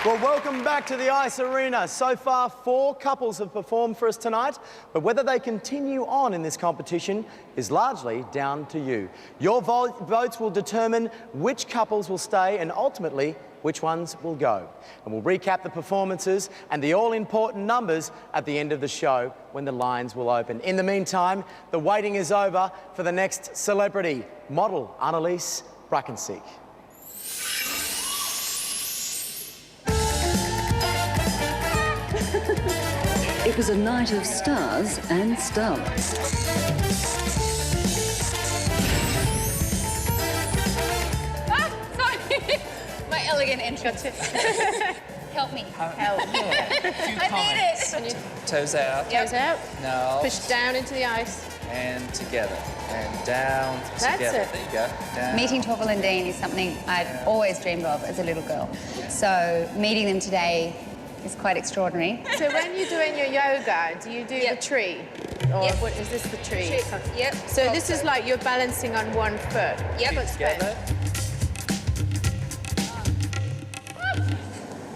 Well, welcome back to the Ice Arena. So far, 4 couples have performed for us tonight, but whether they continue on in this competition is largely down to you. Your votes will determine which couples will stay and ultimately which ones will go. And we'll recap the performances and the all-important numbers at the end of the show when the lines will open. In the meantime, the waiting is over for the next celebrity, model Annalise Braakensiek. It was a night of stars and stars. Sorry. My elegant entrance. Help me. Help. I need it. Toes out. Toes out. No. Push down into the ice. And together. And down, That's together. it. There you go. Down. Meeting Torvill and Dean is something I'd always dreamed of as a little girl. So meeting them today is quite extraordinary. So when you're doing your yoga, do you do the tree? Or what is this, the tree? Yep. So this is like you're balancing on one foot. Yep. Foot's Together.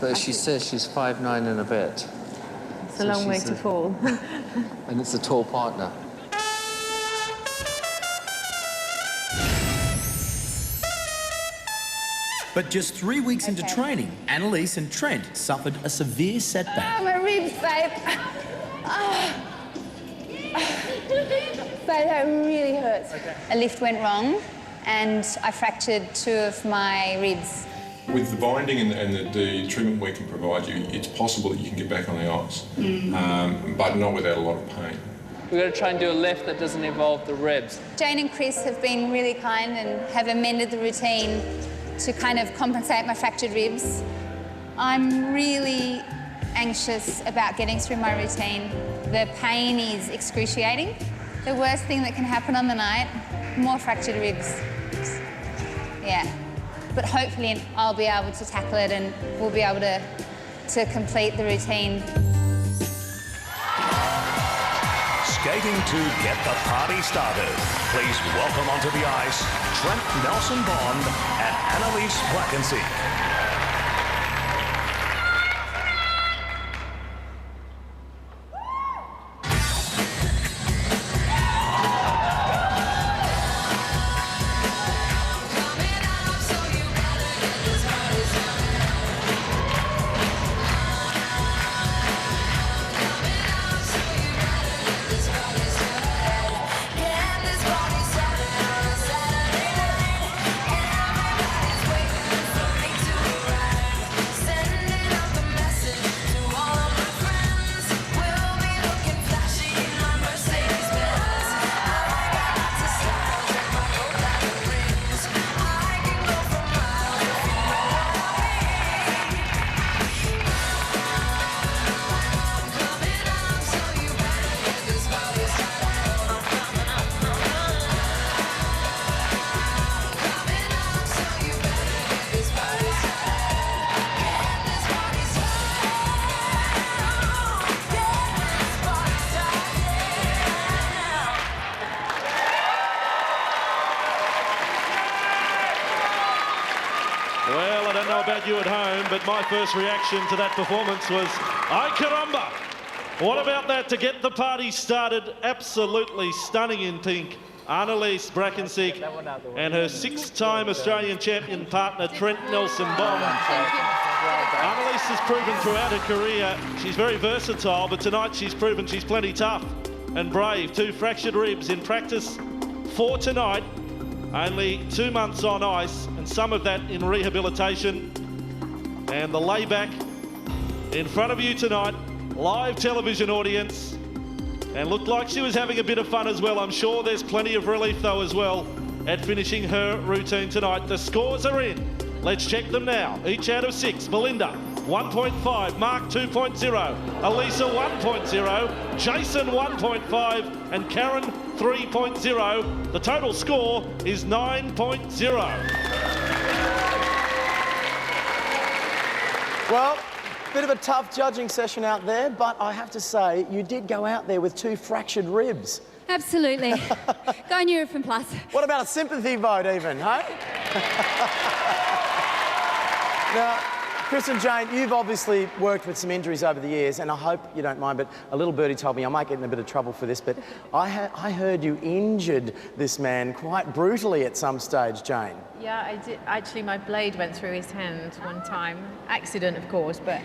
But she says she's 5'9" and a bit. It's a long way to fall. And it's a tall partner. But just 3 weeks into training, Annalise and Trent suffered a severe setback. Oh, my ribs, babe. Babe, that really hurts. A lift went wrong and I fractured 2 of my ribs. With the binding and the treatment we can provide you, it's possible that you can get back on the ice, but not without a lot of pain. we've got to try and do a lift that doesn't involve the ribs. Jayne and Chris have been really kind and have amended the routine to kind of compensate my fractured ribs. I'm really anxious about getting through my routine. The pain is excruciating. The worst thing that can happen on the night, more fractured ribs. Yeah. But hopefully I'll be able to tackle it and we'll be able to complete the routine. Skating to get the party started. Please welcome onto the ice Trent Nelson Bond and Annalise Braakensiek. Well, I don't know about you at home, but my first reaction to that performance was, ay caramba! What about that to get the party started? Absolutely stunning in pink. Annalise Braakensiek and her six-time Australian champion partner, Trent Nelson Bond. Annalise has proven throughout her career she's very versatile, but tonight she's proven she's plenty tough and brave. 2 fractured ribs in practice for tonight. Only 2 months on ice, and some of that in rehabilitation. And the layback in front of you tonight, live television audience, and looked like she was having a bit of fun as well. I'm sure there's plenty of relief though as well at finishing her routine tonight. The scores are in. Let's check them now. Each out of 6. Belinda, 1.5. Mark, 2.0. Alisa, 1.0. Jason, 1.5. And Karen, 3.0. The total score is 9.0. Well, bit of a tough judging session out there, but I have to say, you did go out there with 2 fractured ribs. Absolutely. Go Nurofen Plus. What about a sympathy vote even, hey? Now, Chris and Jayne, you've obviously worked with some injuries over the years, and I hope you don't mind, but a little birdie told me I might get in a bit of trouble for this, but I heard you injured this man quite brutally at some stage, Jayne. Yeah, I did. Actually, my blade went through his hand one time. Accident, of course, but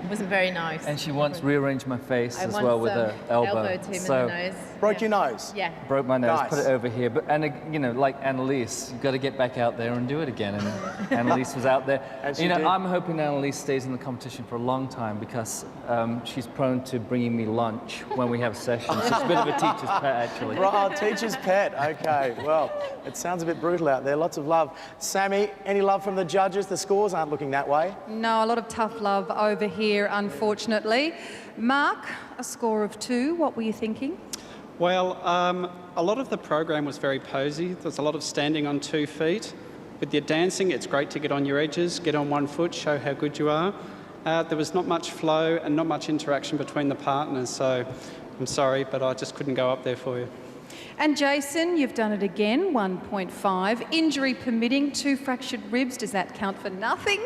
wasn't very nice. And she once rearranged my face as well with her elbow. Elbowed him in the nose. Broke your nose? Yeah. Broke my nose, Nice. put it over here. But you know, like Annalise, you've got to get back out there and do it again. And Annalise was out there. And she you know, did. I'm hoping Annalise stays in the competition for a long time because she's prone to bringing me lunch when we have sessions. She's a bit of a teacher's pet, actually. Right, teacher's pet. Okay, well, it sounds a bit brutal out there. Lots of love. Sami, any love from the judges? The scores aren't looking that way. No, a lot of tough love over here, unfortunately. Mark, a score of 2. What were you thinking? Well, a lot of the program was very posy. There's a lot of standing on 2 feet. With your dancing, it's great to get on your edges, get on 1 foot, show how good you are. There was not much flow and not much interaction between the partners, so I'm sorry, but I just couldn't go up there for you. And Jason, you've done it again, 1.5. Injury permitting, 2 fractured ribs. Does that count for nothing?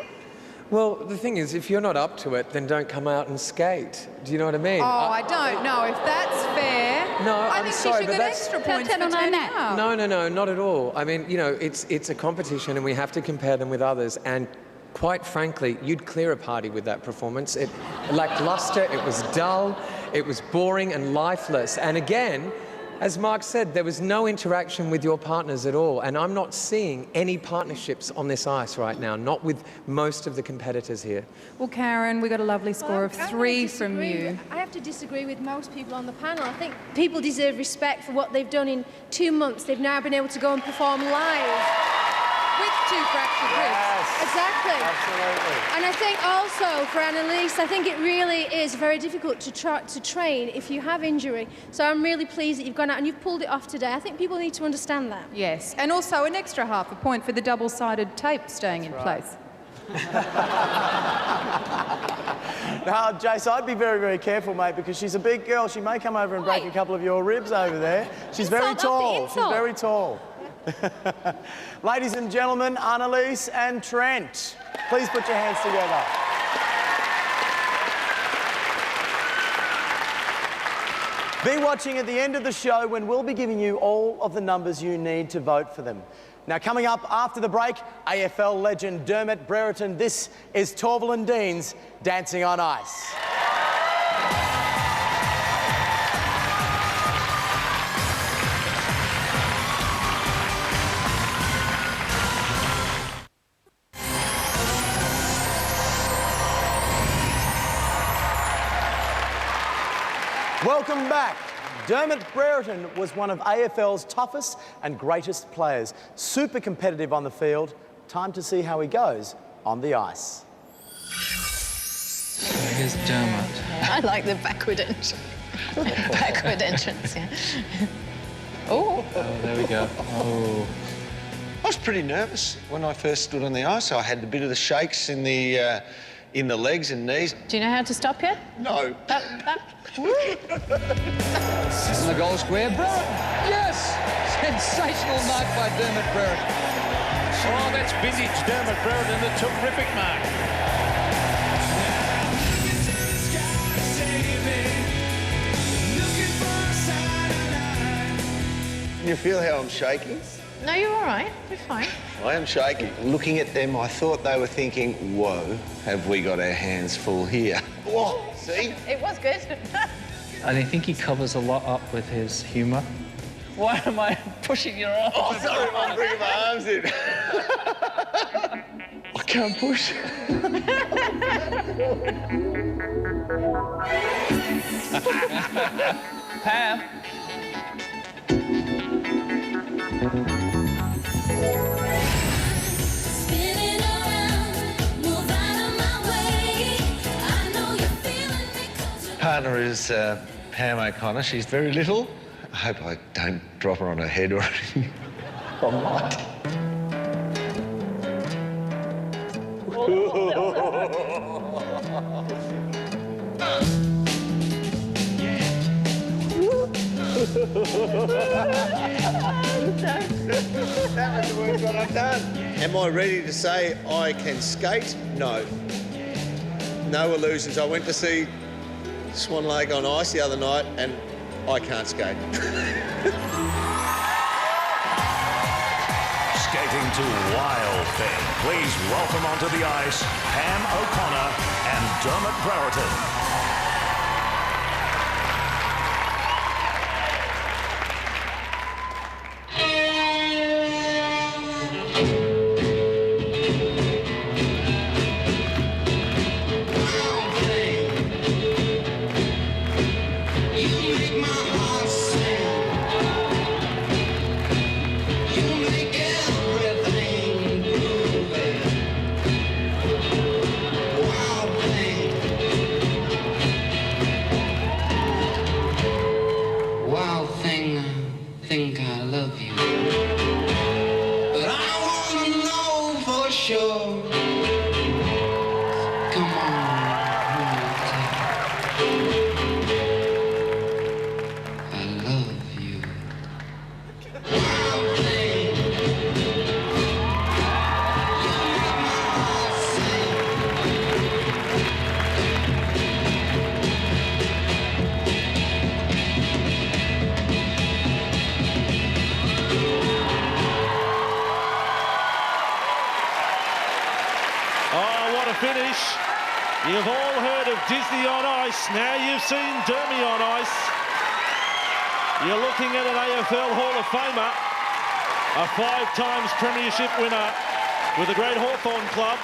Well, the thing is, if you're not up to it, then don't come out and skate. Do you know what I mean? Oh, I don't know if that's fair. No, I I'm think sorry, you should but get that's... extra points for turning up. No, not at all. I mean, you know, it's a competition and we have to compare them with others. And quite frankly, you'd clear a party with that performance. It lacked luster, it was dull, it was boring and lifeless. And again, As Mark said, there was no interaction with your partners at all, and I'm not seeing any partnerships on this ice right now, not with most of the competitors here. Well, Karen, we got a lovely score of 3 from you. I have to disagree with most people on the panel. I think people deserve respect for what they've done in 2 months. They've now been able to go and perform live. With 2 fractured ribs. Exactly. Absolutely. And I think also for Annalise, I think it really is very difficult to train if you have injury. So I'm really pleased that you've gone out and you've pulled it off today. I think people need to understand that. Yes, and also an extra half a point for the double-sided tape staying in place. Now, Jace, I'd be very, very careful, mate, because she's a big girl. She may come over and break a couple of your ribs over there. She's very tall. She's very tall. Ladies and gentlemen, Annalise and Trent, please put your hands together. Be watching at the end of the show when we'll be giving you all of the numbers you need to vote for them. Now, coming up after the break, AFL legend Dermott Brereton. This is Torvill and Dean's Dancing on Ice. Welcome back. Dermott Brereton was one of AFL's toughest and greatest players. Super competitive on the field. Time to see how he goes on the ice. Here's Dermott. I like the backward entrance. Backward entrance, yeah. Oh. Oh, there we go. Oh. I was pretty nervous when I first stood on the ice. I had a bit of the shakes in the legs and knees. Do you know how to stop yet? No. In the goal square, Brereton. Yes! Sensational mark by Dermott Brereton. Oh, that's vintage Dermott Brereton, a terrific mark. Can you feel how I'm shaking? No, you're all right. You're fine. I am shaking. Looking at them, I thought they were thinking, whoa, have we got our hands full here? Whoa, see? It was good. And I think he covers a lot up with his humour. Why am I pushing your arms? Oh, sorry, I'm bringing my arms in. I can't push. Pam. Partner is Pam O'Connor. She's very little. I hope I don't drop her on her head or anything. I might. That was the worst one I've done. Am I ready to say I can skate? No. No illusions. I went to see Swan Lake on ice the other night and I can't skate. Skating to Wild Thing. Please welcome onto the ice Pam O'Connor and Dermott Brereton. You've all heard of Disney on Ice. Now you've seen Dermy on Ice. You're looking at an AFL Hall of Famer, a 5-times premiership winner with the great Hawthorn club.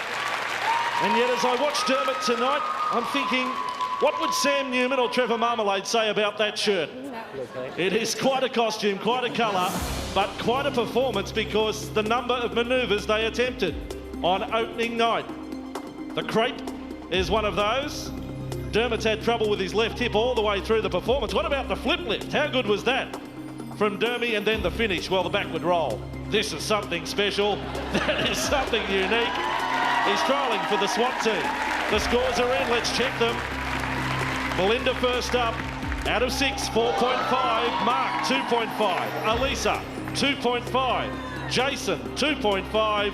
And yet, as I watch Dermott tonight, I'm thinking, what would Sam Newman or Trevor Marmalade say about that shirt? It is quite a costume, quite a colour, but quite a performance because the number of manoeuvres they attempted on opening night. The crepe is one of those. Dermott's had trouble with his left hip all the way through the performance. What about the flip lift? How good was that from Dermy? And then the finish, well, the backward roll. This is something special. That is something unique. He's trialling for the SWAT team. The scores are in, let's check them. Belinda first up, out of 6, 4.5. Mark, 2.5. Alisa, 2.5. Jason, 2.5.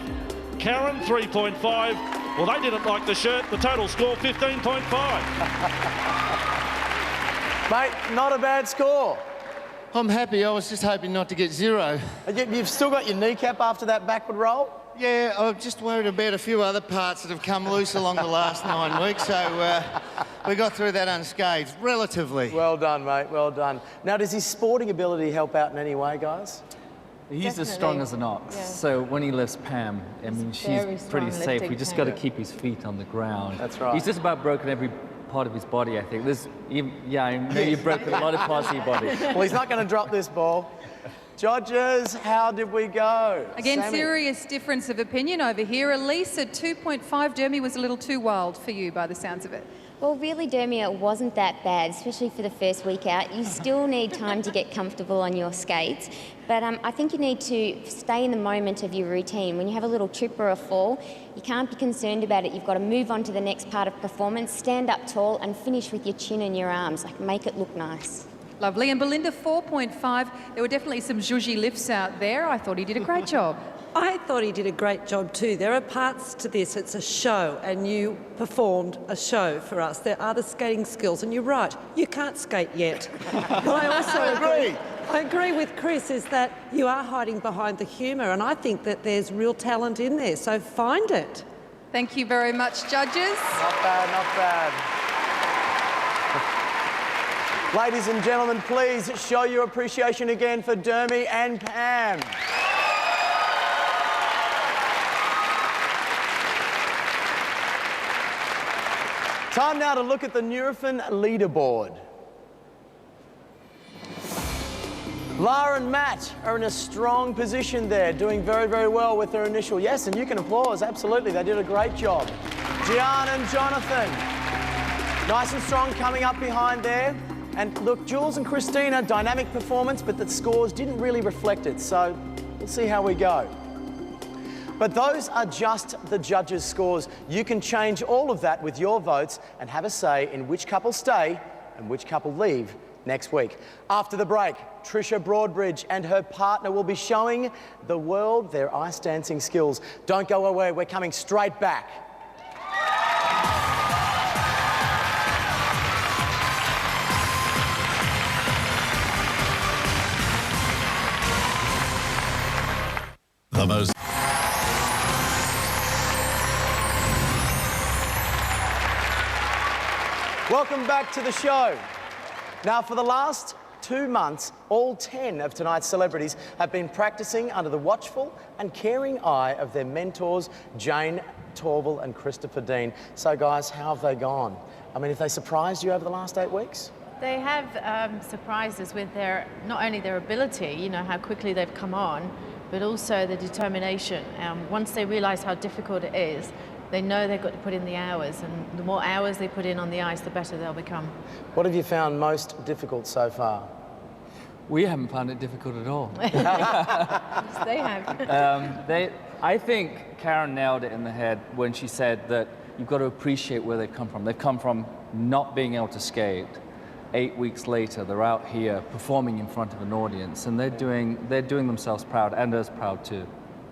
Karen, 3.5. Well, they didn't like the shirt. The total score, 15.5. Mate, not a bad score. I'm happy. I was just hoping not to get 0. You've still got your kneecap after that backward roll? Yeah, I'm just worried about a few other parts that have come loose along the last 9 weeks, so we got through that unscathed, relatively. Well done, mate, well done. Now, does his sporting ability help out in any way, guys? He's as strong as an ox, so when he lifts Pam, I mean, she's pretty safe. We just got to keep his feet on the ground. That's right. He's just about broken every part of his body, I think. Yeah, I know you've broken a lot of parts of your body. Well, he's not going to drop this ball. Judges, how did we go? Again, Sami. serious difference of opinion over here. Alisa, 2.5. Dermy was a little too wild for you by the sounds of it. Well, really, Dermy, it wasn't that bad, especially for the first week out. You still need time to get comfortable on your skates, but I think you need to stay in the moment of your routine. When you have a little trip or a fall, you can't be concerned about it. You've got to move on to the next part of performance, stand up tall and finish with your chin and your arms, like make it look nice. Lovely. And Belinda, 4.5. There were definitely some zhuzhy lifts out there. I thought he did a great job. I thought he did a great job too. There are parts to this, it's a show, and you performed a show for us. There are the skating skills, and you're right, you can't skate yet. But I also agree. I agree with Chris, is that you are hiding behind the humour, and I think that there's real talent in there, so find it. Thank you very much, judges. Not bad, not bad. Ladies and gentlemen, please show your appreciation again for Dermy and Pam. Time now to look at the Nurofen leaderboard. Lara and Matt are in a strong position there, doing very, very well with their initial. Yes, and you can applause, absolutely, they did a great job. Giaan and Jonathon, nice and strong coming up behind there. And look, Jules and Kristina, dynamic performance, but the scores didn't really reflect it, so we'll see how we go. But those are just the judges' scores. You can change all of that with your votes and have a say in which couple stay and which couple leave next week. After the break, Trisha Broadbridge and her partner will be showing the world their ice dancing skills. Don't go away, we're coming straight back. The most... Welcome back to the show. Now, for the last 2 months, all 10 of tonight's celebrities have been practicing under the watchful and caring eye of their mentors, Jayne Torvill and Christopher Dean. So, guys, how have they gone? I mean, have they surprised you over the last 8 weeks? They have surprised us with not only their ability, you know, how quickly they've come on, but also the determination. Once they realise how difficult it is, they know they've got to put in the hours, and the more hours they put in on the ice, the better they'll become. What have you found most difficult so far? We haven't found it difficult at all. Yes, they have. I think Karen nailed it in the head when she said that you've got to appreciate where they've come from. They've come from not being able to skate. 8 weeks later, they're out here performing in front of an audience, and they're doing themselves proud, and us proud too.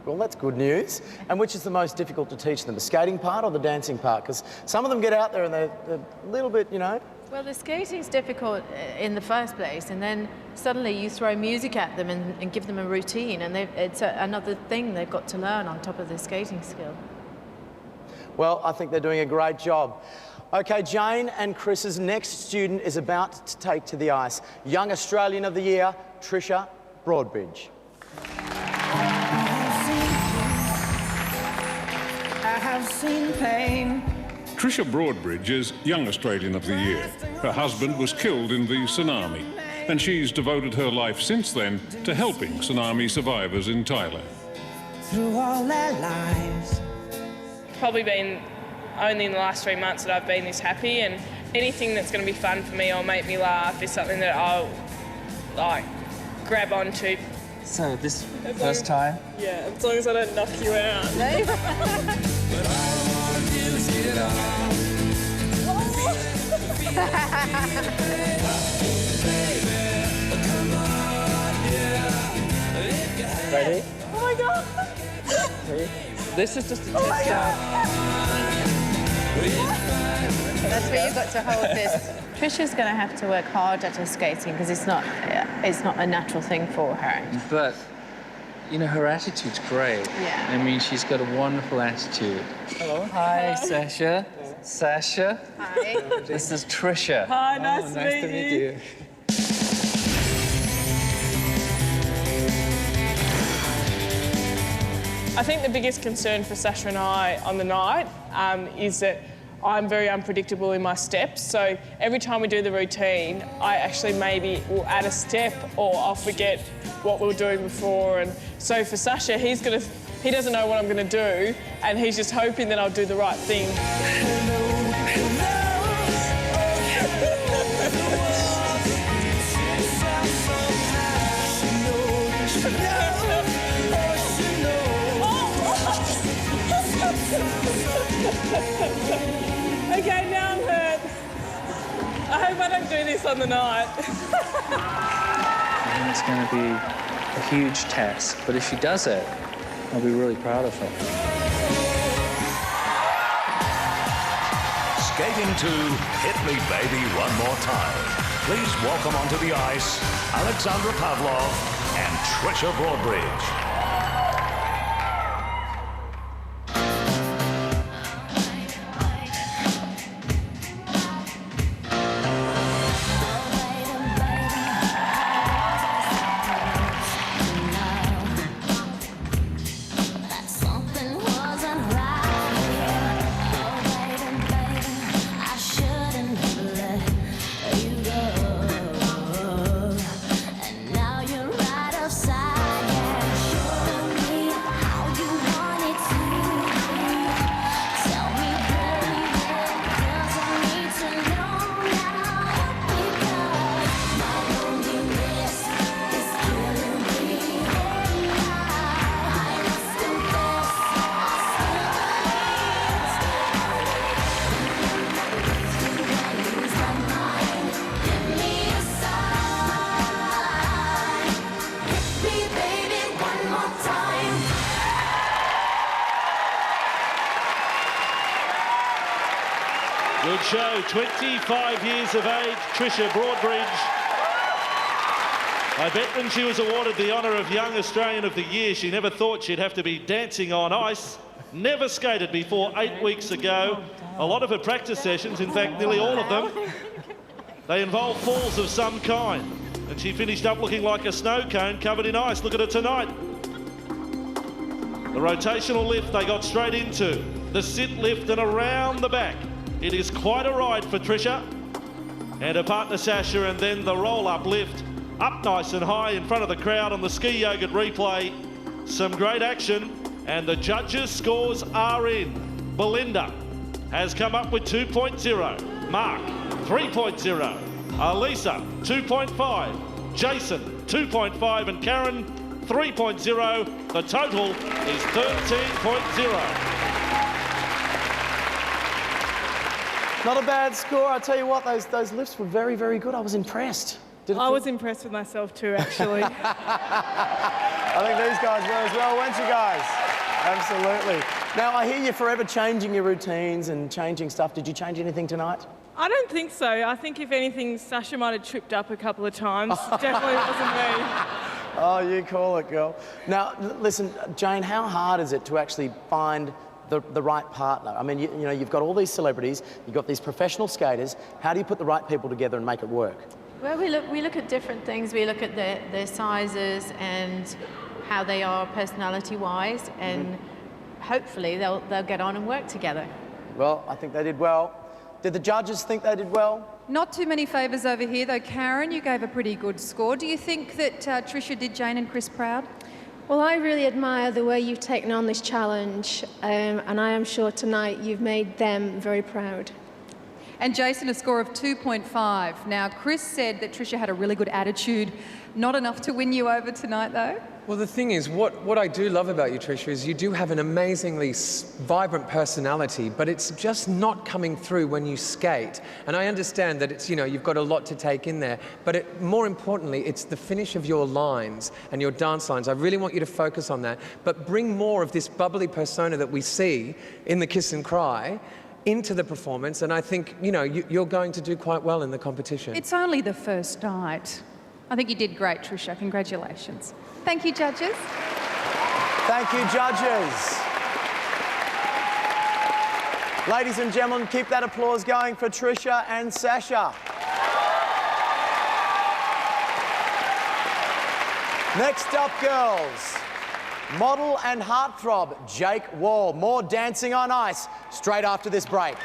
Well, that's good news. And which is the most difficult to teach them, the skating part or the dancing part? Because some of them get out there and they're a little bit, you know. Well, the skating's difficult in the first place, and then suddenly you throw music at them and give them a routine, and it's another thing they've got to learn on top of their skating skill. Well, I think they're doing a great job. OK, Jayne and Chris's next student is about to take to the ice. Young Australian of the Year, Trisha Broadbridge. I have seen pain. Trisha Broadbridge is Young Australian of the Year. Her husband was killed in the tsunami, and she's devoted her life since then to helping tsunami survivors in Thailand. Through all their lives. Probably been only in the last 3 months that I've been this happy, and anything that's going to be fun for me or make me laugh is something that I'll like grab onto. So this first time? Yeah, as long as I don't knock you out. Ready? Oh my god! This is just a test out. That's where you've got to hold this. Trisha's going to have to work hard at her skating because it's not a natural thing for her. But, you know, her attitude's great. Yeah. I mean, she's got a wonderful attitude. Hello. Hi, Sasha. Sasha. Hi. This is Trisha. Hi, nice to meet you. I think the biggest concern for Sasha and I on the night is that I'm very unpredictable in my steps. So every time we do the routine, I actually maybe will add a step or I'll forget what we were doing before. And so for Sasha, he doesn't know what I'm going to do, and he's just hoping that I'll do the right thing. Okay, now I'm hurt. I hope I don't do this on the night. I think it's going to be a huge test, but if she does it, I'll be really proud of her. Skating to Hit Me Baby One More Time. Please welcome onto the ice Alexandre Pavlov and Trisha Broadbridge. Good show, 25 years of age, Trisha Broadbridge. I bet when she was awarded the honour of Young Australian of the Year, she never thought she'd have to be dancing on ice. Never skated before 8 weeks ago. A lot of her practice sessions, in fact, nearly all of them, they involve falls of some kind. And she finished up looking like a snow cone covered in ice. Look at her tonight. The rotational lift they got straight into. The sit lift and around the back. It is quite a ride for Trisha and her partner Sasha, and then the roll-up lift up nice and high in front of the crowd on the ski yogurt replay. Some great action, and the judges' scores are in. Belinda has come up with 2.0, Mark 3.0, Alisa 2.5, Jason 2.5 and Karen 3.0. The total is 13.0. Not a bad score. I tell you what, those lifts were very, very good. I was impressed. I was impressed with myself too, actually. I think these guys were as well, weren't you guys? Absolutely. Now, I hear you're forever changing your routines and changing stuff. Did you change anything tonight? I don't think so. I think if anything, Sasha might have tripped up a couple of times. Definitely wasn't me. Oh, you call it, girl. Now, listen, Jayne, how hard is it to actually find the right partner? I mean, you know, you've got all these celebrities, you've got these professional skaters. How do you put the right people together and make it work? Well, we look at different things. We look at their sizes and how they are personality-wise, and hopefully they'll get on and work together. Well, I think they did well. Did the judges think they did well? Not too many favours over here, though. Karen, you gave a pretty good score. Do you think that Trisha did Jayne and Chris proud? Well, I really admire the way you've taken on this challenge, and I am sure tonight you've made them very proud. And Jason, a score of 2.5. Now, Chris said that Trisha had a really good attitude. Not enough to win you over tonight, though? Well, the thing is, what I do love about you, Trisha, is you do have an amazingly vibrant personality, but it's just not coming through when you skate. And I understand that it's, you know, you've got a lot to take in there, but more importantly, it's the finish of your lines and your dance lines. I really want you to focus on that, but bring more of this bubbly persona that we see in the Kiss and Cry into the performance, and I think, you know, you're going to do quite well in the competition. It's only the first night. I think you did great, Trisha. Congratulations. Thank you, judges. Thank you, judges. Ladies and gentlemen, keep that applause going for Trisha and Sasha. Next up, girls. Model and heartthrob Jake Wall. More Dancing on Ice straight after this break.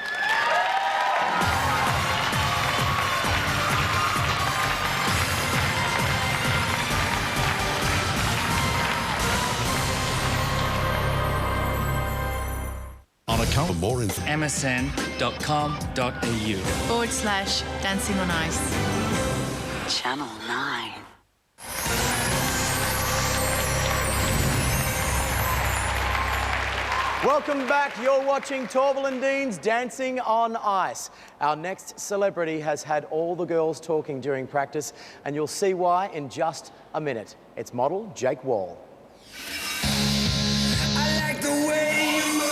On account of more info. msn.com.au/Dancing on Ice. Channel 9. Welcome back. You're watching Torvill and Dean's Dancing on Ice. Our next celebrity has had all the girls talking during practice, and you'll see why in just a minute. It's model Jake Wall. I like the way you move.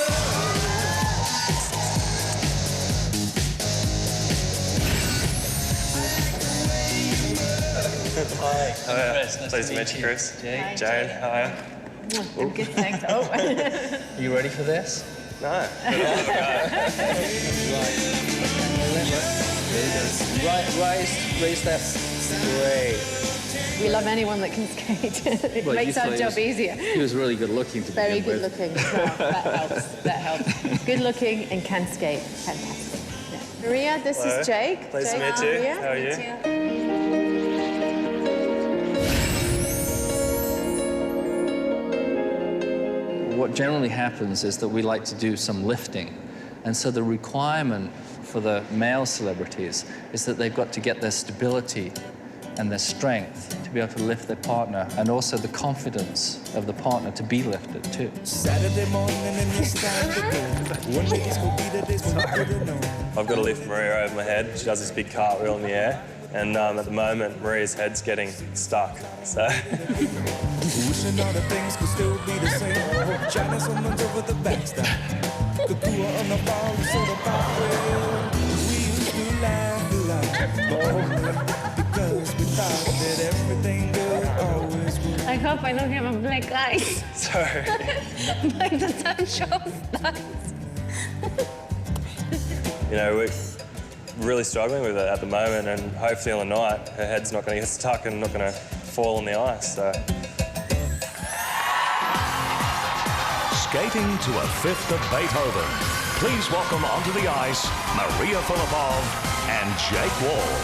Hi. Pleased to meet you, Chris. Hi, Jayne, how are you? I'm good, thanks. Oh. Are you ready for this? No. Raise that. Great. We love anyone that can skate. It Well, makes our usually job easier. He was really good looking to Very begin good with. looking as well. That helps. That helps. Good looking and can skate. Fantastic. Yeah. Maria, this Hello. is Jake. Pleased to Jake, meet you. Maria. How are you? What generally happens is that we like to do some lifting. And so the requirement for the male celebrities is that they've got to get their stability and their strength to be able to lift their partner, and also the confidence of the partner to be lifted too. Saturday morning and it's time to go. One day it's gonna be the days when we could've known. I've got to lift Maria over my head. She does this big cartwheel in the air. And at the moment, Maria's head's getting stuck. So. Wishing all the things could still be the same. China someone's over the backstab. Kakua on the ball, we saw the cartwheel. We used to laugh a lot. Because we thought that everything good always would. I hope I don't have a black eye. Sorry. Like the sun shows nice. You know, we're really struggling with it at the moment, and hopefully on the night, her head's not going to get stuck and not going to fall on the ice. So. Skating to a fifth of Beethoven. Please welcome onto the ice Maria Filippov and Jake Wall.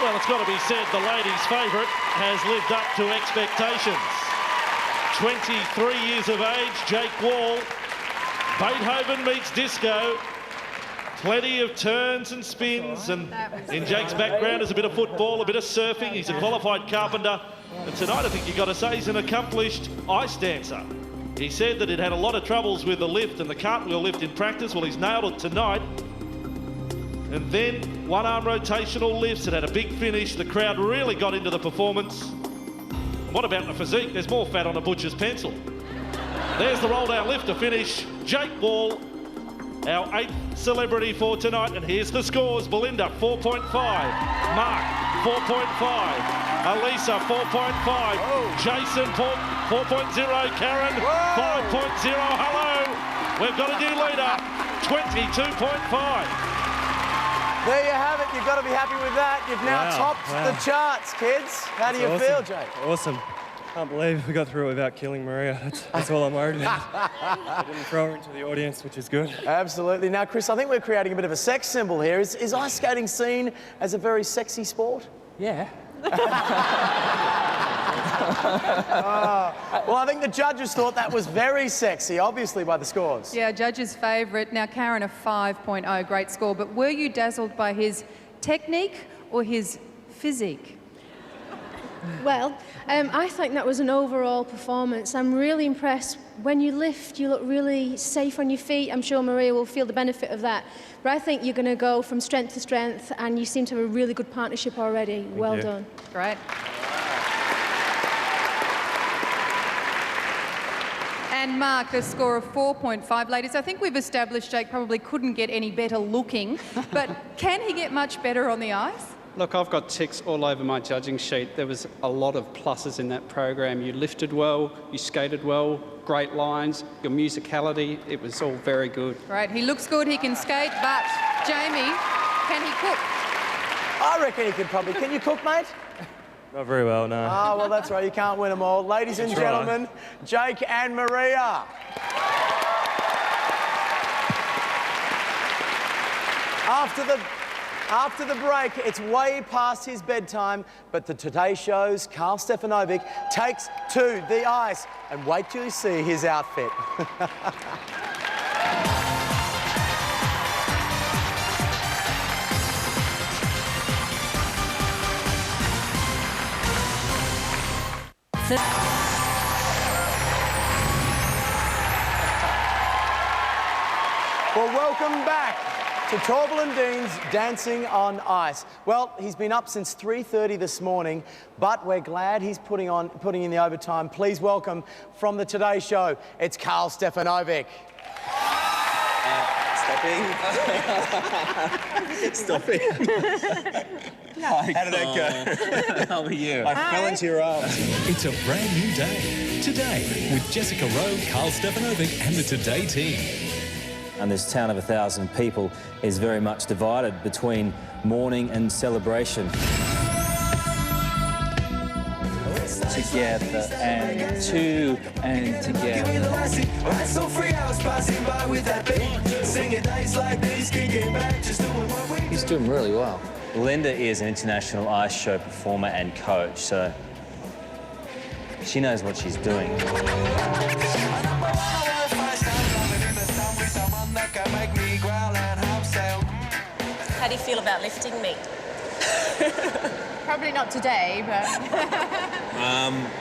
Well, it's got to be said the ladies' favourite has lived up to expectations. 23 years of age, Jake Wall. Beethoven meets disco. Plenty of turns and spins, and in Jake's background is a bit of football, a bit of surfing. He's a qualified carpenter, and tonight I think you've got to say he's an accomplished ice dancer. He said that he'd had a lot of troubles with the lift and the cartwheel lift in practice. Well, he's nailed it tonight. And then one-arm rotational lifts. It had a big finish. The crowd really got into the performance. What about the physique? There's more fat on a butcher's pencil. There's the roll-down lift to finish. Jake Wall, our 8th celebrity for tonight. And here's the scores. Belinda, 4.5. Mark, 4.5. Alisa, 4.5. Jason, 4.0. Karen, 5.0. Hello. We've got a new leader, 22.5. There you have it. You've got to be happy with that. You've now topped the charts, kids. How do you feel, Jake? Awesome. Can't believe we got through it without killing Maria. That's all I'm worried about. I didn't throw her into the audience, which is good. Absolutely. Now, Chris, I think we're creating a bit of a sex symbol here. Is ice skating seen as a very sexy sport? Yeah. Well, I think the judges thought that was very sexy, obviously, by the scores. Yeah, judges' favourite. Now, Karen, a 5.0, great score. But were you dazzled by his technique or his physique? Well, I think that was an overall performance. I'm really impressed. When you lift, you look really safe on your feet. I'm sure Maria will feel the benefit of that. But I think you're going to go from strength to strength, and you seem to have a really good partnership already. Well done. Great. And Mark, a score of 4.5. Ladies, I think we've established Jake probably couldn't get any better looking, but can he get much better on the ice? Look, I've got ticks all over my judging sheet. There was a lot of pluses in that program. You lifted well, you skated well, great lines, your musicality, it was all very good. Right, he looks good, he can skate, but Jamie, can he cook? I reckon he could probably. Can you cook, mate? Not very well, no. Oh, well, that's right. You can't win them all. Ladies and gentlemen, Jake and Maria. After the break, it's way past his bedtime, but the Today Show's Karl Stefanovic takes to the ice. And wait till you see his outfit. Well, welcome back to Torvill and Dean's Dancing on Ice. Well, he's been up since 3:30 this morning, but we're glad he's putting in the overtime. Please welcome from the Today Show, it's Karl Stefanovic. Stopping. How did that go? How are you? I fell into your arms. It's a brand new day. Today, with Jessica Rowe, Karl Stefanovic and the Today team. And this town of 1,000 people is very much divided between mourning and celebration. Together and two and together. He's doing really well. Belinda is an international ice show performer and coach, so she knows what she's doing. How do you feel about lifting me? Probably not today, but...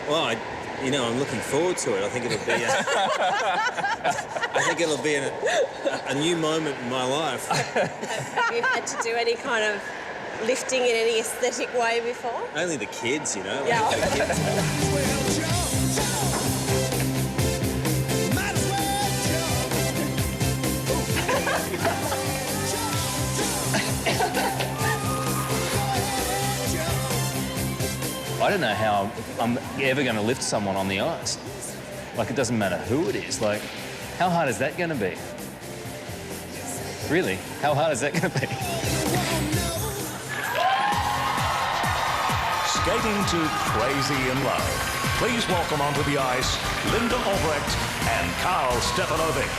Well, I'm looking forward to it. I think it'll be a new moment in my life. Have you had to do any kind of lifting in any aesthetic way before? Only the kids, you know. Yeah. The kids. I don't know how I'm ever going to lift someone on the ice. Like, it doesn't matter who it is. Like, how hard is that going to be? Really? How hard is that going to be? Skating to Crazy in Love. Please welcome onto the ice Linda Aubrecht and Karl Stefanovic.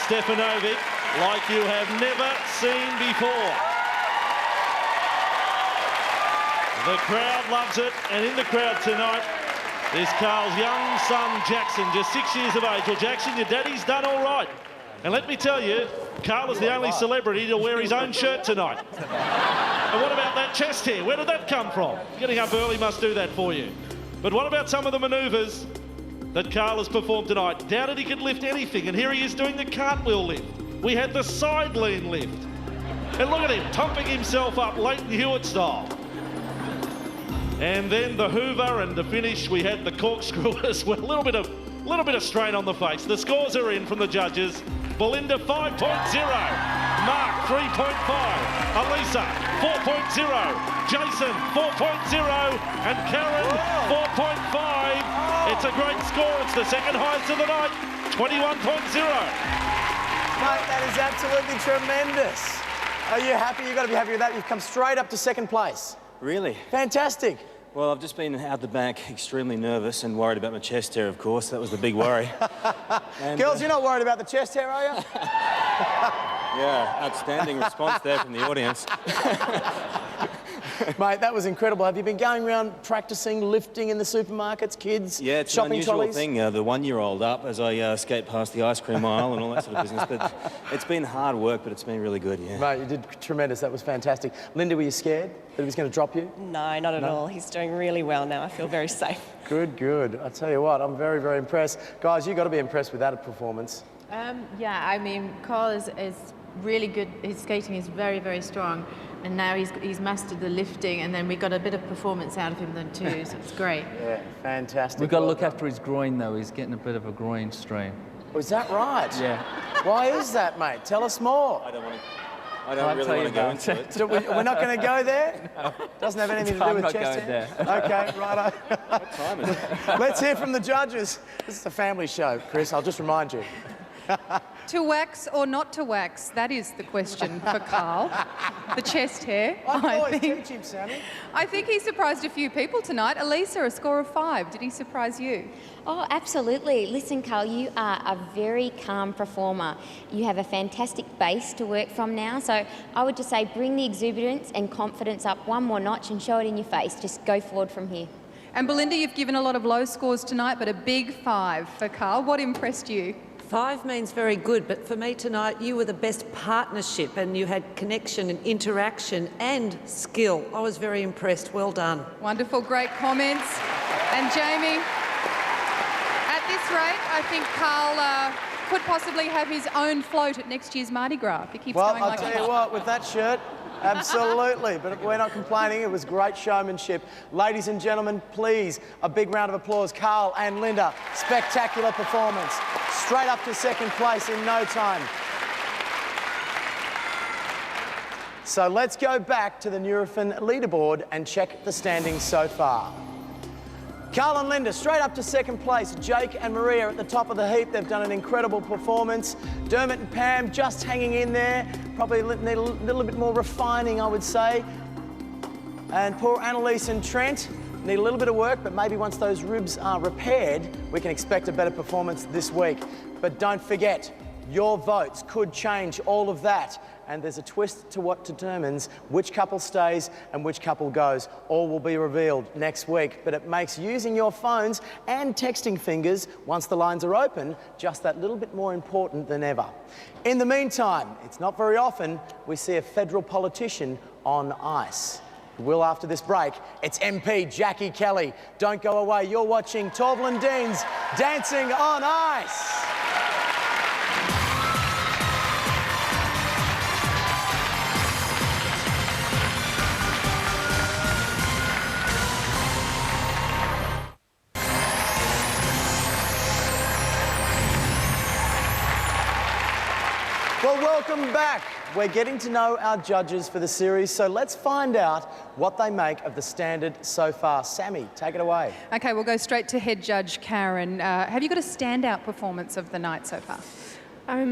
Stefanovic like you have never seen before. The crowd loves it, and in the crowd tonight is Karl's young son, Jackson, just 6 years of age. Well, Jackson, your daddy's done all right. And let me tell you, Karl is the only celebrity to wear his own shirt tonight. And what about that chest hair? Where did that come from? Getting up early must do that for you. But what about some of the manoeuvres that Karl has performed tonight? Doubted he could lift anything, and here he is doing the cartwheel lift. We had the side lean lift. And look at him, pumping himself up Leighton Hewitt style. And then the Hoover, and to finish, we had the corkscrew as well. A little bit of strain on the face. The scores are in from the judges. Belinda 5.0, Mark 3.5, Alisa 4.0, Jason 4.0, and Karen 4.5. It's a great score. It's the second highest of the night, 21.0. Mate, that is absolutely tremendous. Are you happy? You've got to be happy with that. You've come straight up to second place. Really? Fantastic. Well, I've just been out the back extremely nervous and worried about my chest hair, of course. That was the big worry. And, Girls, you're not worried about the chest hair, are you? yeah, outstanding response there from the audience. Mate, that was incredible. Have you been going around practising lifting in the supermarkets, kids? Yeah, it's shopping an unusual trolleys? thing, the one-year-old up as I skate past the ice cream aisle and all that sort of business. But it's been hard work, but it's been really good, yeah. Mate, you did tremendous. That was fantastic. Linda, were you scared that he was going to drop you? No, not at all. He's doing really well now. I feel very safe. Good, good. I tell you what, I'm very, very impressed. Guys, you've got to be impressed with that performance. Yeah, I mean, Karl is really good. His skating is very, very strong. And now he's mastered the lifting, and then we got a bit of performance out of him then too, so it's great. Yeah, fantastic. We've got to look after his groin, though. He's getting a bit of a groin strain. Oh, is that right? Yeah. Why is that, mate? Tell us more. I don't really want to go into it. So we're not going to go there? No. Doesn't have anything to do with chest hair? Okay, righto. What time is it? Let's hear from the judges. This is a family show, Chris, I'll just remind you. To wax or not to wax? That is the question for Karl. The chest hair. I always teach him, Sami. I think he surprised a few people tonight. Alisa, a score of 5. Did he surprise you? Oh, absolutely. Listen, Karl, you are a very calm performer. You have a fantastic base to work from now. So I would just say bring the exuberance and confidence up one more notch and show it in your face. Just go forward from here. And Belinda, you've given a lot of low scores tonight, but a big 5 for Karl. What impressed you? 5 means very good, but for me tonight, you were the best partnership, and you had connection and interaction and skill. I was very impressed. Well done. Wonderful, great comments. And Jamie, at this rate, I think Karl could possibly have his own float at next year's Mardi Gras if he keeps going like that. Well, I'll tell you what, with that shirt, absolutely, but we're not complaining. It was great showmanship. Ladies and gentlemen, please, a big round of applause. Karl and Linda, spectacular performance. Straight up to second place in no time. So let's go back to the Nurofen leaderboard and check the standings so far. Karl and Linda straight up to second place. Jake and Maria at the top of the heap. They've done an incredible performance. Dermott and Pam just hanging in there. Probably need a little bit more refining, I would say. And poor Annalise and Trent need a little bit of work, but maybe once those ribs are repaired, we can expect a better performance this week. But don't forget, your votes could change all of that. And there's a twist to what determines which couple stays and which couple goes. All will be revealed next week, but it makes using your phones and texting fingers once the lines are open just that little bit more important than ever. In the meantime, it's not very often we see a federal politician on ice. Will after this break, it's MP Jackie Kelly. Don't go away, you're watching Torvill and Dean's Dancing on Ice. Well, welcome back. We're getting to know our judges for the series, so let's find out what they make of the standard so far. Sami, take it away. Okay, we'll go straight to head judge Karen. Have you got a standout performance of the night so far?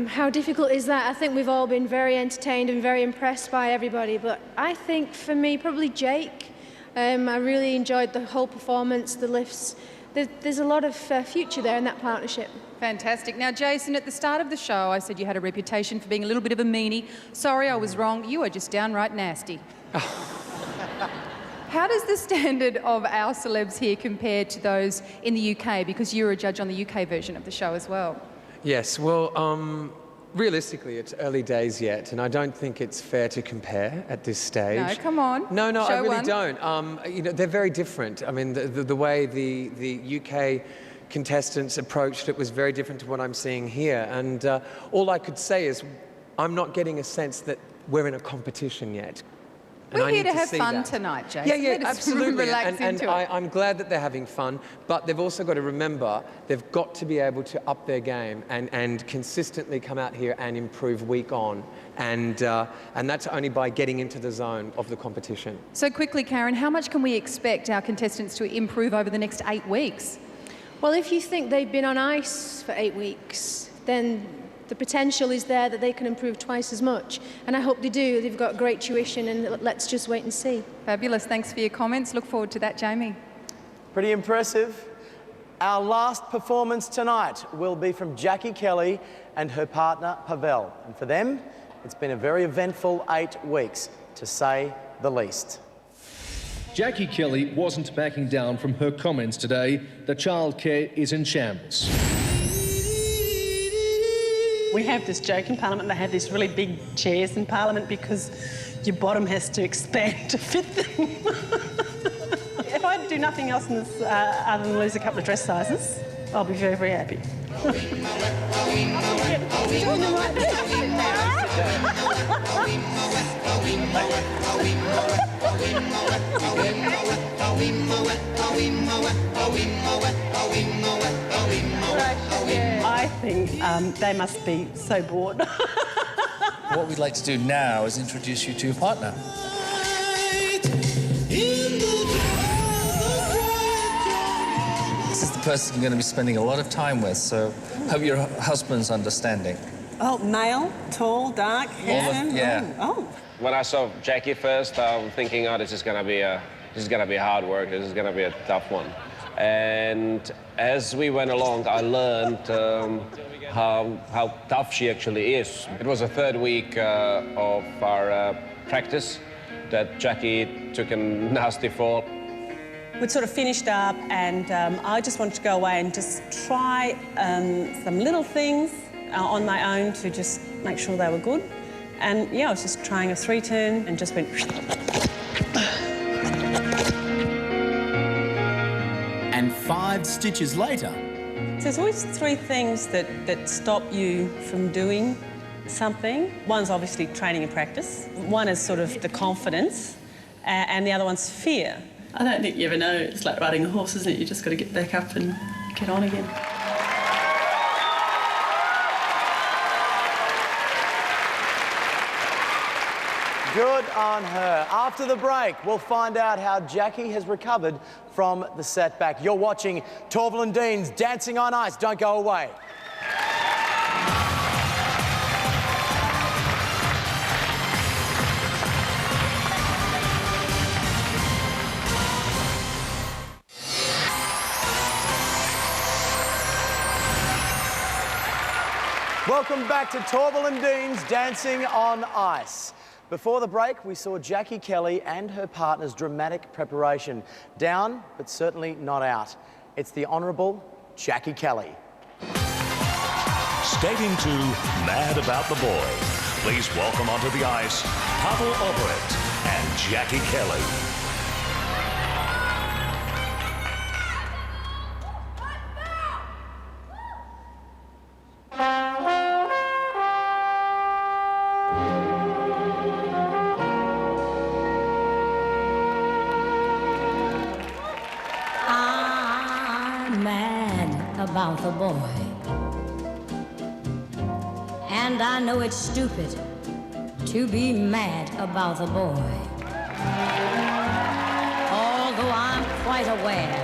How difficult is that? I think we've all been very entertained and very impressed by everybody, but I think for me, probably Jake. I really enjoyed the whole performance, the lifts, there's a lot of future there in that partnership. Fantastic. Now, Jason, at the start of the show, I said you had a reputation for being a little bit of a meanie. Sorry, I was wrong. You are just downright nasty. How does the standard of our celebs here compare to those in the UK? Because you're a judge on the UK version of the show as well. Yes, well, realistically, it's early days yet, and I don't think it's fair to compare at this stage. No, come on. No, Show I really one. don't. You know, they're very different. I mean, the way the UK contestants approached it was very different to what I'm seeing here, and all I could say is I'm not getting a sense that we're in a competition yet. We're here to have fun tonight, Jason. Yeah, Let us absolutely. relax And into it. I'm glad that they're having fun, but they've also got to remember they've got to be able to up their game and consistently come out here and improve week on. And that's only by getting into the zone of the competition. So quickly, Karen, how much can we expect our contestants to improve over the next 8 weeks? Well, if you think they've been on ice for 8 weeks, then the potential is there that they can improve twice as much. And I hope they do. They've got great tuition, and let's just wait and see. Fabulous. Thanks for your comments. Look forward to that, Jamie. Pretty impressive. Our last performance tonight will be from Jackie Kelly and her partner, Pavel. And for them, it's been a very eventful 8 weeks, to say the least. Jackie Kelly wasn't backing down from her comments today that childcare is in shambles. We have this joke in Parliament, they have these really big chairs in Parliament because your bottom has to expand to fit them. If I do nothing else in this other than lose a couple of dress sizes, I'll be very, very happy. I think they must be so bored. What we'd like to do now is introduce you to your partner. This is the person you're going to be spending a lot of time with, so hope your husband's understanding. Oh, male, tall, dark, handsome. Yeah. Oh. When I saw Jackie first, I'm thinking, oh, this is gonna be hard work. This is gonna be a tough one. And as we went along, I learned how tough she actually is. It was the third week of our practice that Jackie took a nasty fall. We'd sort of finished up, and I just wanted to go away and just try some little things on my own to just make sure they were good. And yeah, I was just trying a 3-turn and just went. And 5 stitches later. So there's always 3 things that stop you from doing something. One's obviously training and practice. One is sort of the confidence, and the other one's fear. I don't think you ever know. It's like riding a horse, isn't it? You just got to get back up and get on again. Good on her. After the break, we'll find out how Jackie has recovered from the setback. You're watching Torvill and Dean's Dancing on Ice. Don't go away. Welcome back to Torvill and Dean's Dancing on Ice. Before the break, we saw Jackie Kelly and her partner's dramatic preparation. Down, but certainly not out. It's the Honourable Jackie Kelly. Skating to Mad About the Boy. Please welcome onto the ice, Pavel Aubrecht and Jackie Kelly. About the boy, and I know it's stupid to be mad about the boy, although I'm quite aware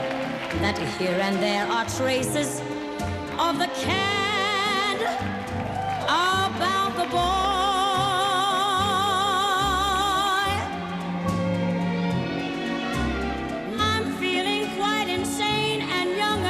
that here and there are traces of the cad about the boy. I'm feeling quite insane and young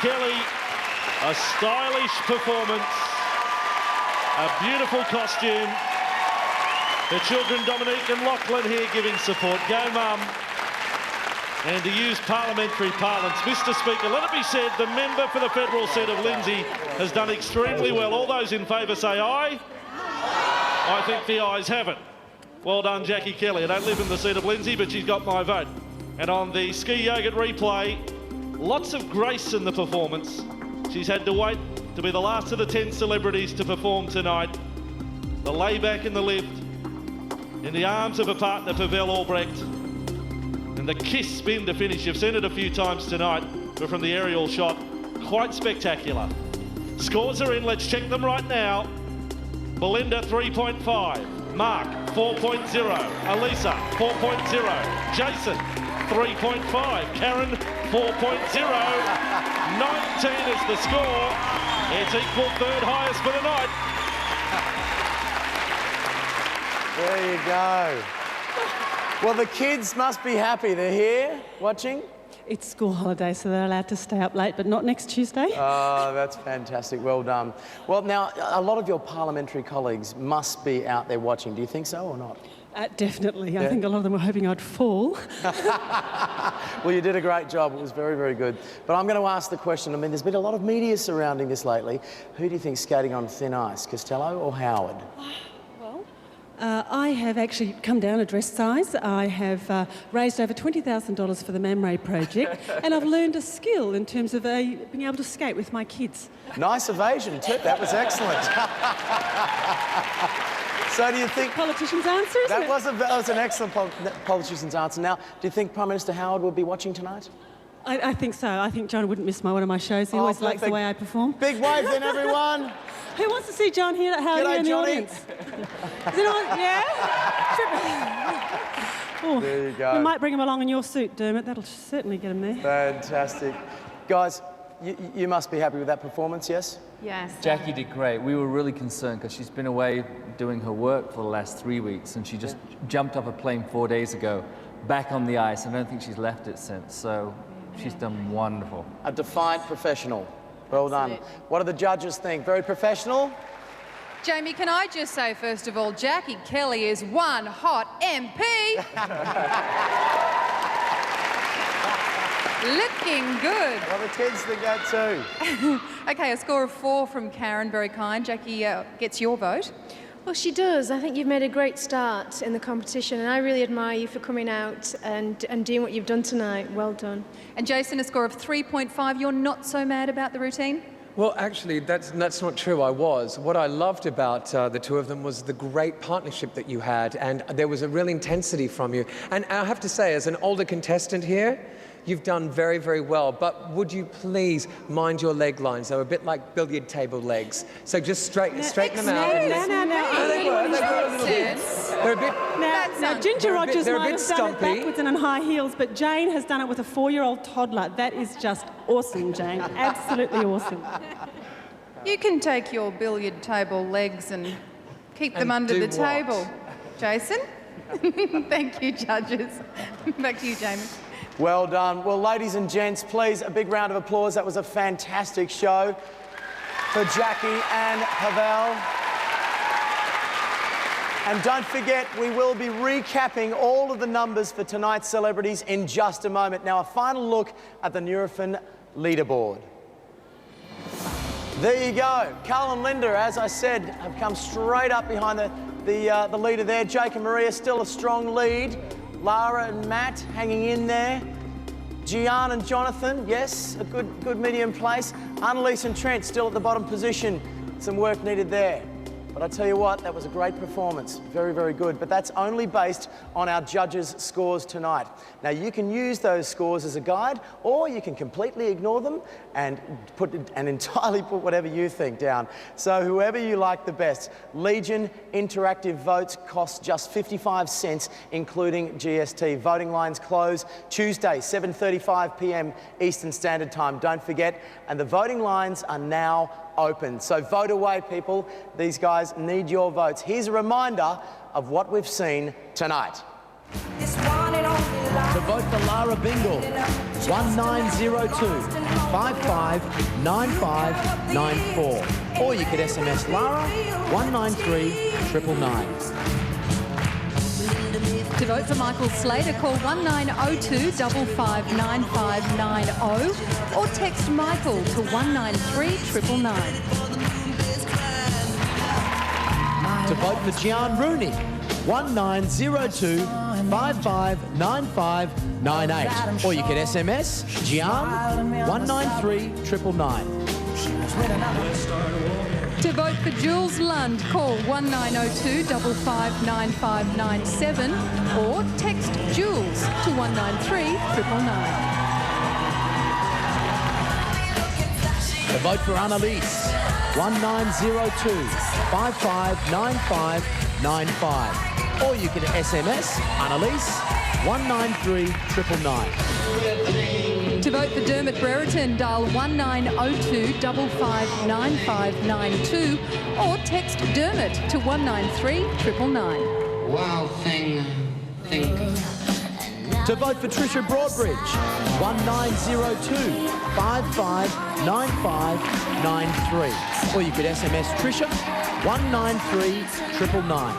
Kelly, a stylish performance, a beautiful costume. The children, Dominique and Lachlan, here giving support. Go, Mum. And to use parliamentary parlance, Mr. Speaker, let it be said, the member for the federal seat of Lindsay has done extremely well. All those in favour say aye. I think the ayes have it. Well done, Jackie Kelly. I don't live in the seat of Lindsay, but she's got my vote. And on the ski yogurt replay, lots of grace in the performance. She's had to wait to be the last of the 10 celebrities to perform tonight. The layback in the lift, in the arms of a partner, Pavel Aubrecht, and the kiss spin to finish. You've seen it a few times tonight, but from the aerial shot, quite spectacular. Scores are in, let's check them right now. Belinda, 3.5. Mark, 4.0. Alisa, 4.0. Jason, 3.5. Karen, 4.0. 19 is the score. It's equal third highest for the night. There you go. Well, the kids must be happy. They're here watching. It's school holiday, so they're allowed to stay up late, but not next Tuesday. Oh, that's fantastic. Well done. Well, now, a lot of your parliamentary colleagues must be out there watching. Do you think so or not? Definitely. Yeah. I think a lot of them were hoping I'd fall. Well, you did a great job. It was very, very good. But I'm going to ask the question. I mean, there's been a lot of media surrounding this lately. Who do you think's skating on thin ice, Costello or Howard? I have actually come down a dress size. I have raised over $20,000 for the MAMRAE project, and I've learned a skill in terms of being able to skate with my kids. Nice evasion too. That was excellent. So do you think... Politician's answer, isn't it? That was an excellent politician's answer. Now, do you think Prime Minister Howard will be watching tonight? I think so. I think John wouldn't miss one of my shows. He always likes the way I perform. Big wave then, everyone. Who wants to see John here at Howard in the audience? Is anyone? Yeah? Oh, there you go. We might bring him along in your suit, Dermott. That'll certainly get him there. Fantastic. Guys, you must be happy with that performance, yes? Yes. Jackie did great. We were really concerned because she's been away doing her work for the last 3 weeks, and she just jumped off a plane 4 days ago, back on the ice. I don't think she's left it since, so she's done wonderful. A defiant professional. Well done. What do the judges think? Very professional? Jamie, can I just say, first of all, Jackie Kelly is one hot MP. Looking good. Well, the kids think that too. OK, a score of 4 from Karen, very kind. Jackie gets your vote. Well, she does. I think you've made a great start in the competition, and I really admire you for coming out and doing what you've done tonight. Well done. And Jason, a score of 3.5. You're not so mad about the routine? Well, actually, that's not true. I was. What I loved about the two of them was the great partnership that you had, and there was a real intensity from you. And I have to say, as an older contestant here, you've done very, very well, but would you please mind your leg lines? They're a bit like billiard table legs. So just straighten them out. No. They were. They're a bit... Now, Ginger Rogers they're a might bit have done it stumpy. backwards and in high heels, but Jayne has done it with a 4-year-old toddler. That is just awesome, Jayne. Absolutely awesome. You can take your billiard table legs and keep them under the table. Jason? Thank you, judges. Back to you, Jamie. Well done. Well, ladies and gents, please, a big round of applause. That was a fantastic show for Jackie and Pavel. And don't forget, we will be recapping all of the numbers for tonight's celebrities in just a moment. Now, a final look at the Nurofen leaderboard. There you go. Karl and Linda, as I said, have come straight up behind the leader there. Jake and Maria still a strong lead. Lara and Matt hanging in there. Giaan and Jonathon, yes, a good medium place. Annalise and Trent still at the bottom position. Some work needed there. But I tell you what, that was a great performance. Very, very good. But that's only based on our judges' scores tonight. Now, you can use those scores as a guide, or you can completely ignore them and entirely put whatever you think down. So whoever you like the best. Legion interactive votes cost just 55 cents, including GST. Voting lines close Tuesday, 7:35 p.m. Eastern Standard Time. Don't forget. And the voting lines are now open. So vote away, people. These guys need your votes. Here's a reminder of what we've seen tonight. To vote for Lara Bingle, 1902. 559594. Or you could SMS Lara 193999. To vote for Michael Slater, call 1902 559590 or text Michael to 193999. To vote for Giaan Rooney, 1902 559598. Or you can SMS Giaan 193999. To vote for Jules Lund, call 1902 559597 or text Jules to 193999. To vote for Annalise, 1902 559595. Or you can SMS Annalise 193999. To vote for Dermott Brereton, dial 1902 559592 or text Dermott to 193999. Wow, thing. To vote for Trisha Broadbridge, 1902 559593. Or you could SMS Trisha 193999.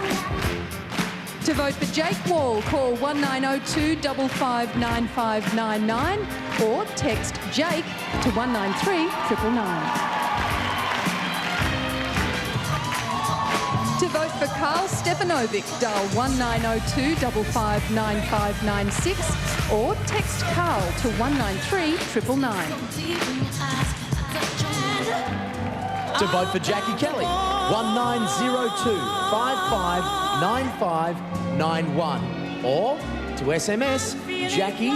To vote for Jake Wall, call 1902 559599 or text Jake to 193999. To vote for Karl Stefanovic, dial 1902 559596 or text Karl to 193999. To vote for Jackie Kelly, 1902 559591. Or to SMS Jackie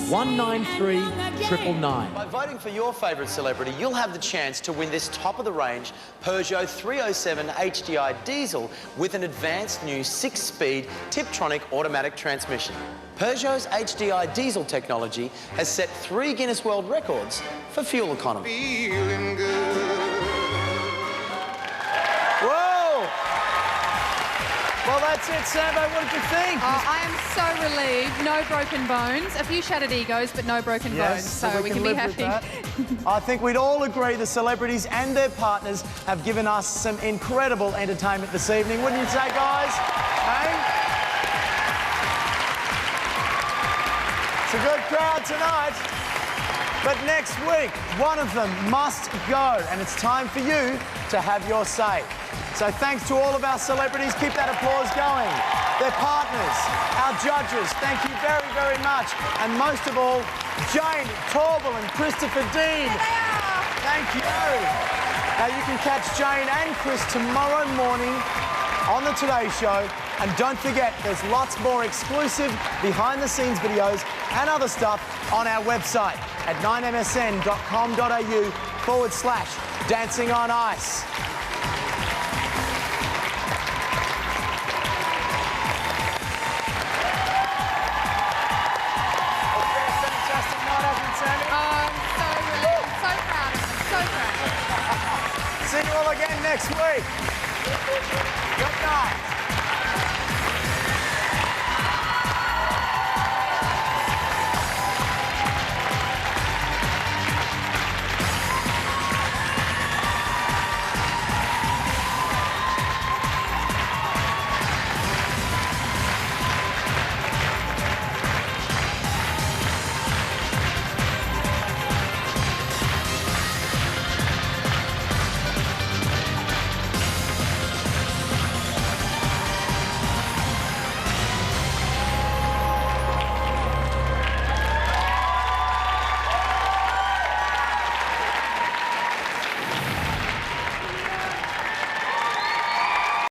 193999. By voting for your favourite celebrity, you'll have the chance to win this top-of-the-range Peugeot 307 HDI diesel with an advanced new 6-speed Tiptronic automatic transmission. Peugeot's HDI diesel technology has set 3 Guinness World Records for fuel economy. Whoa! Well, that's it, Sambo. What did you think? Oh, I am so relieved. No broken bones. A few shattered egos, but no broken bones. So we can be happy. I think we'd all agree the celebrities and their partners have given us some incredible entertainment this evening. Wouldn't you say, guys? Hey? It's a good crowd tonight. But next week, one of them must go, and it's time for you to have your say. So thanks to all of our celebrities. Keep that applause going. Their partners, our judges, thank you very, very much. And most of all, Jayne Torvill and Christopher Dean. Thank you. Now you can catch Jayne and Chris tomorrow morning on the Today Show. And don't forget, there's lots more exclusive behind-the-scenes videos and other stuff on our website at 9msn.com.au/Dancing on Ice. See you all again next week.